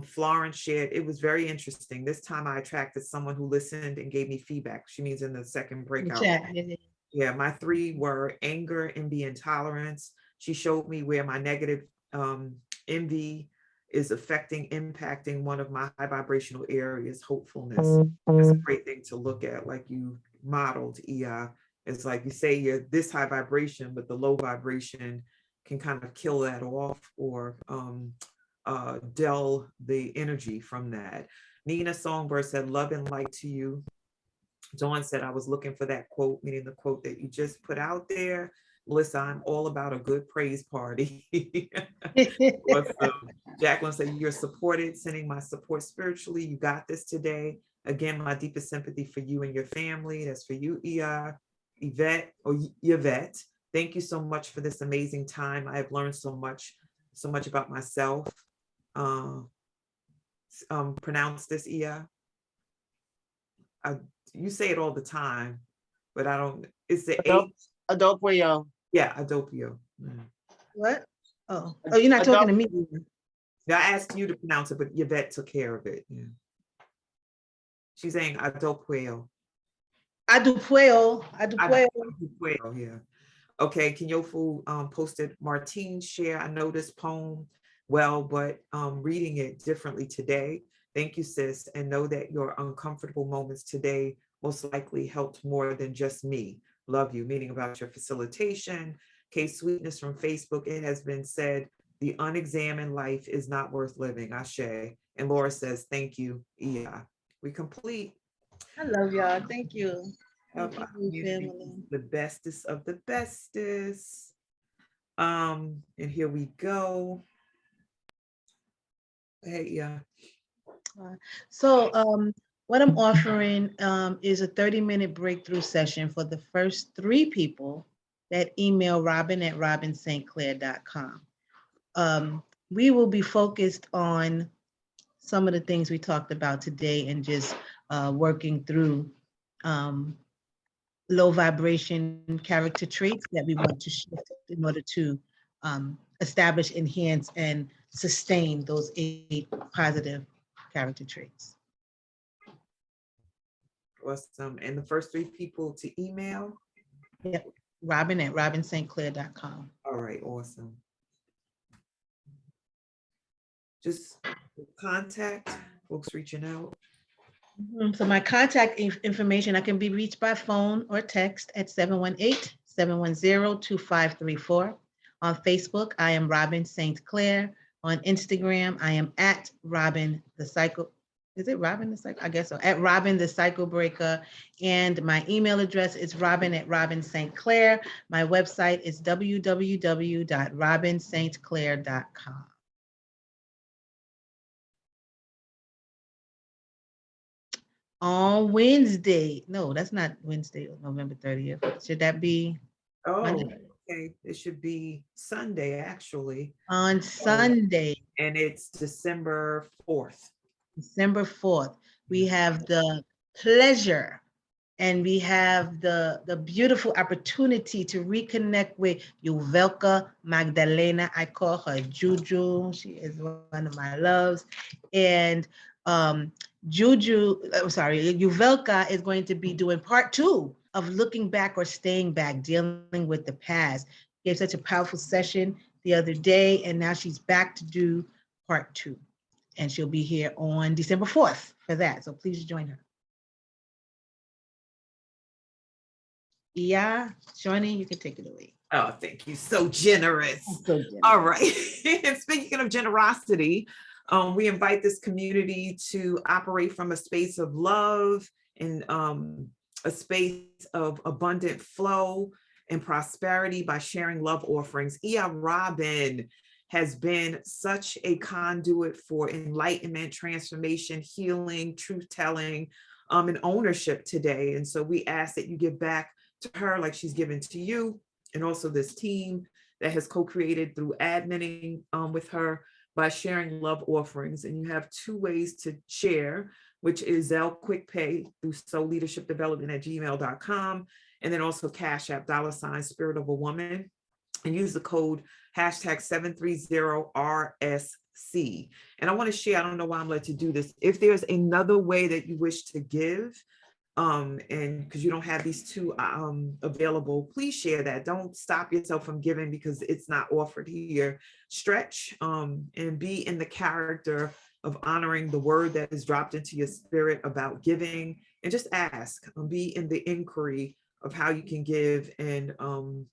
Florence shared, it was very interesting. This time I attracted someone who listened and gave me feedback. She means in the second breakout. Yeah, my 3 were anger, envy, and tolerance. She showed me where my negative envy is impacting one of my high vibrational areas, hopefulness. That's a great thing to look at, like you modeled, Ia. It's like you say you're this high vibration, but the low vibration can kind of kill that off or dull the energy from that. Nina Songbird said, love and light to you. Dawn said, I was looking for that quote, meaning the quote that you just put out there. Melissa, I'm all about a good praise party. Awesome. Jacqueline said, you're supported, sending my support spiritually. You got this today. Again, my deepest sympathy for you and your family. That's for you, Yvette. Thank you so much for this amazing time. I have learned so much about myself. Pronounce this, Ia. You say it all the time, but I don't. It's the Adopio. Yeah, Adopio. What? Oh, you're not talking to me. Yeah, I asked you to pronounce it, but Yvette took care of it. Yeah. She's saying Adopueo. Adupueo. Adupueo, yeah. Okay, Kinyofu posted Martine share. I know this poem well, but reading it differently today. Thank you, sis. And know that your uncomfortable moments today most likely helped more than just me. Love you, meaning about your facilitation. K Sweetness from Facebook. It has been said, the unexamined life is not worth living. Ashe. And Laura says, thank you. Yeah, we complete. I love y'all. Thank you. Of Thank our you, community, family. the bestest of the bestest. And here we go. Hey, yeah. So what I'm offering is a 30-minute breakthrough session for the first 3 people that email robin@robinstclair.com. We will be focused on some of the things we talked about today and just working through low vibration character traits that we want to shift in order to establish, enhance, and sustain those 8 positive character traits. Awesome. And the first 3 people to email? Yep. robin@robinstclair.com. All right, awesome. Just contact folks reaching out. So my contact information, I can be reached by phone or text at 718-710-2534. On Facebook, I am Robin St. Clair. On Instagram, I am at Robin the Cycle. Is it Robin the Cycle? I guess so. At Robin the CyberBreaker. And my email address is robin@robinstclair. My website is www.robinstclair.com. On Wednesday. No, that's not Wednesday, November 30th. Should that be Monday? Okay. It should be Sunday, actually. On Sunday. And it's December 4th. December 4th. We have the pleasure and we have the beautiful opportunity to reconnect with Juvelka Magdalena. I call her Juju. She is one of my loves. And Juvelka is going to be doing part 2 of looking back or staying back, dealing with the past. Gave such a powerful session the other day, and now she's back to do part 2. And she'll be here on December 4th for that. So please join her. Yeah, Shawnee, you can take it away. Oh, thank you. So generous. All right. And speaking of generosity, we invite this community to operate from a space of love and a space of abundant flow and prosperity by sharing love offerings. Robin has been such a conduit for enlightenment, transformation, healing, truth-telling, and ownership today. And so we ask that you give back to her like she's given to you, and also this team that has co-created through adminning with her by sharing love offerings. And you have 2 ways to share, which is Zelle Quick Pay through soulleadershipdevelopment@gmail.com, and then also Cash App $ Spirit of a Woman, and use the code #730RSC. And I want to share, I don't know why I'm led to do this. If there's another way that you wish to give, and because you don't have these 2 available, please share that. Don't stop yourself from giving because it's not offered here. Stretch and be in the character of honoring the word that is dropped into your spirit about giving, and just ask, be in the inquiry of how you can give and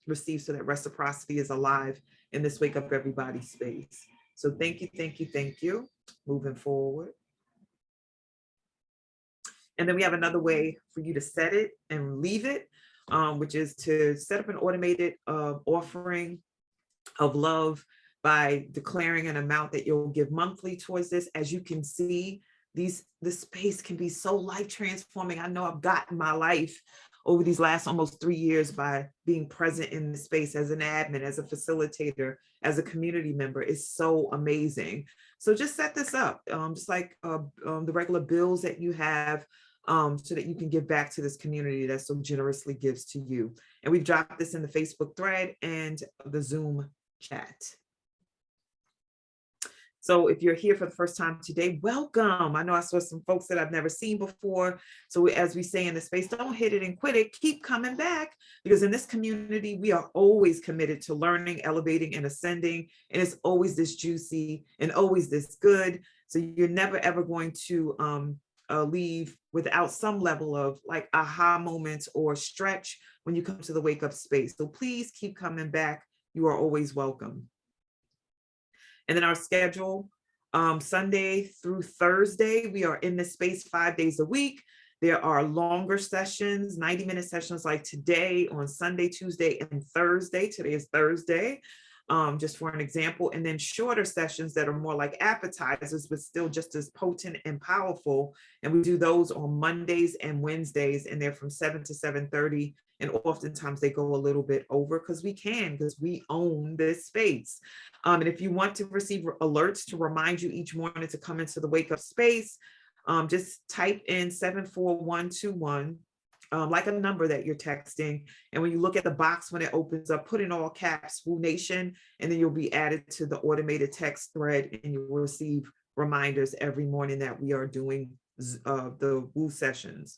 receive, so that reciprocity is alive in this Wake Up Everybody space. So thank you, thank you, thank you. Moving forward. And then we have another way for you to set it and leave it, which is to set up an automated offering of love by declaring an amount that you'll give monthly towards this. As you can see, this space can be so life transforming. I know I've gotten my life over these last almost 3 years by being present in the space as an admin, as a facilitator, as a community member. It's so amazing. So just set this up, just like the regular bills that you have, so that you can give back to this community that so generously gives to you. And we've dropped this in the Facebook thread and the Zoom chat. So if you're here for the first time today, welcome. I know I saw some folks that I've never seen before. So as we say in the space, don't hit it and quit it. Keep coming back, because in this community, we are always committed to learning, elevating, and ascending. And it's always this juicy and always this good. So you're never, ever going to leave without some level of like aha moments or stretch when you come to the wake up space. So please keep coming back. You are always welcome. And then our schedule, Sunday through Thursday, we are in this space 5 days a week. There are longer sessions, 90-minute sessions like today on Sunday, Tuesday, and Thursday. Today is Thursday, just for an example. And then shorter sessions that are more like appetizers, but still just as potent and powerful. And we do those on Mondays and Wednesdays, and they're from 7 to 7:30. And oftentimes they go a little bit over because we own this space. And if you want to receive alerts to remind you each morning to come into the wake up space, just type in 74121, like a number that you're texting. And when you look at the box, when it opens up, put in all caps, Woo Nation, and then you'll be added to the automated text thread, and you'll receive reminders every morning that we are doing the Woo sessions.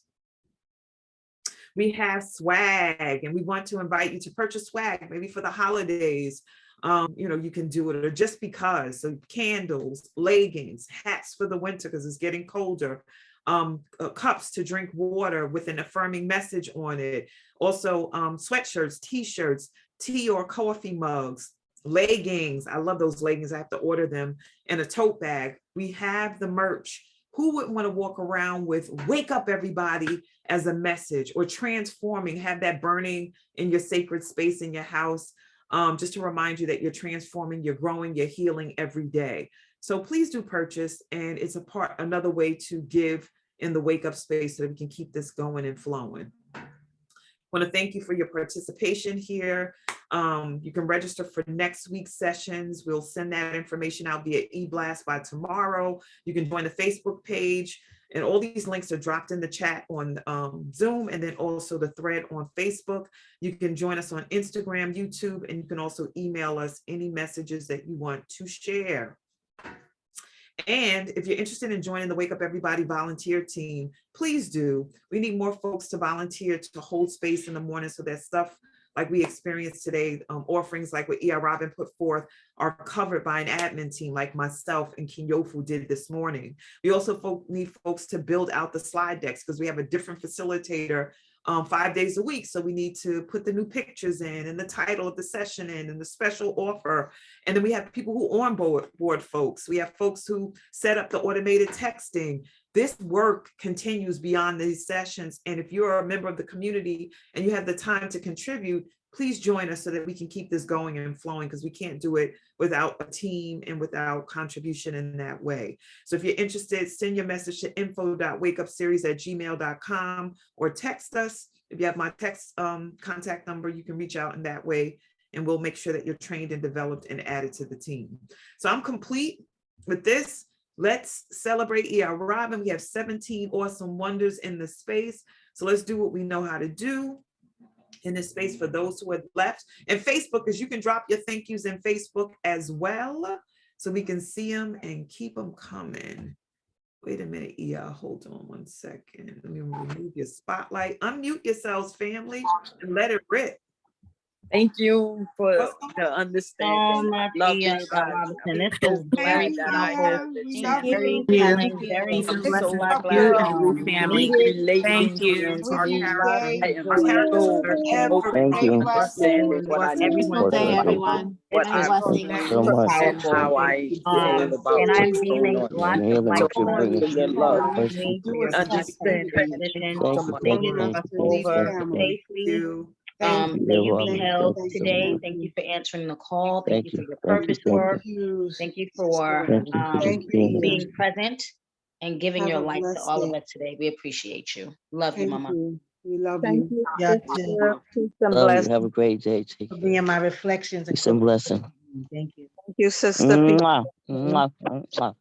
We have swag, and we want to invite you to purchase swag, maybe for the holidays. You can do it, or just because. So candles, leggings, hats for the winter because it's getting colder, cups to drink water with an affirming message on it. Also, sweatshirts, t-shirts, tea or coffee mugs, leggings. I love those leggings. I have to order them. And a tote bag. We have the merch. Who wouldn't want to walk around with "Wake Up Everybody" as a message, or transforming, have that burning in your sacred space in your house, just to remind you that you're transforming, you're growing, you're healing every day. So please do purchase, and it's another way to give in the wake up space so that we can keep this going and flowing. I want to thank you for your participation here. You can register for next week's sessions. We'll send that information out via e-blast by tomorrow. You can join the Facebook page, and all these links are dropped in the chat on Zoom, and then also the thread on Facebook. You can join us on Instagram, YouTube, and you can also email us any messages that you want to share. And if you're interested in joining the Wake Up Everybody volunteer team, please do. We need more folks to volunteer to hold space in the morning so that stuff like we experienced today, offerings like what E.R. Robin put forth, are covered by an admin team like myself and Kinyofu did this morning. We also need folks to build out the slide decks because we have a different facilitator 5 days a week. So we need to put the new pictures in, and the title of the session in, and the special offer. And then we have people who onboard folks. We have folks who set up the automated texting. This work continues beyond these sessions. And if you're a member of the community and you have the time to contribute, please join us so that we can keep this going and flowing, because we can't do it without a team and without contribution in that way. So if you're interested, send your message to info.wakeupseries@gmail.com or text us. If you have my text contact number, you can reach out in that way, and we'll make sure that you're trained and developed and added to the team. So I'm complete with this. Let's celebrate E.R. Robin. We have 17 awesome wonders in the space. So let's do what we know how to do in this space for those who have left. And Facebook, is you can drop your thank yous in Facebook as well, so we can see them and keep them coming. Wait a minute, hold on one second. Let me remove your spotlight. Unmute yourselves, family, and let it rip. Thank you for the understanding. Love you guys. This is very powerful, very you. telling, very so glad You you and Rue family. needed. Thank you. And to I be am so open to understanding what I need to everyone's do, everyone. what I So and how I feel about and I'm what's going dealing on. lots of life So thank you for your love, me understanding, transition so much. over safely. That you held today. Thank you for answering the call. Thank you for your purpose work. Thank you for being present and giving your life to all of us today. We appreciate you. Love you, Mama. We love Thank you. you, sister. Love you. Have a great day. Take For care. being my reflections. Peace and blessing. Thank you. Thank you, sister. Mwah. Mwah. Mwah.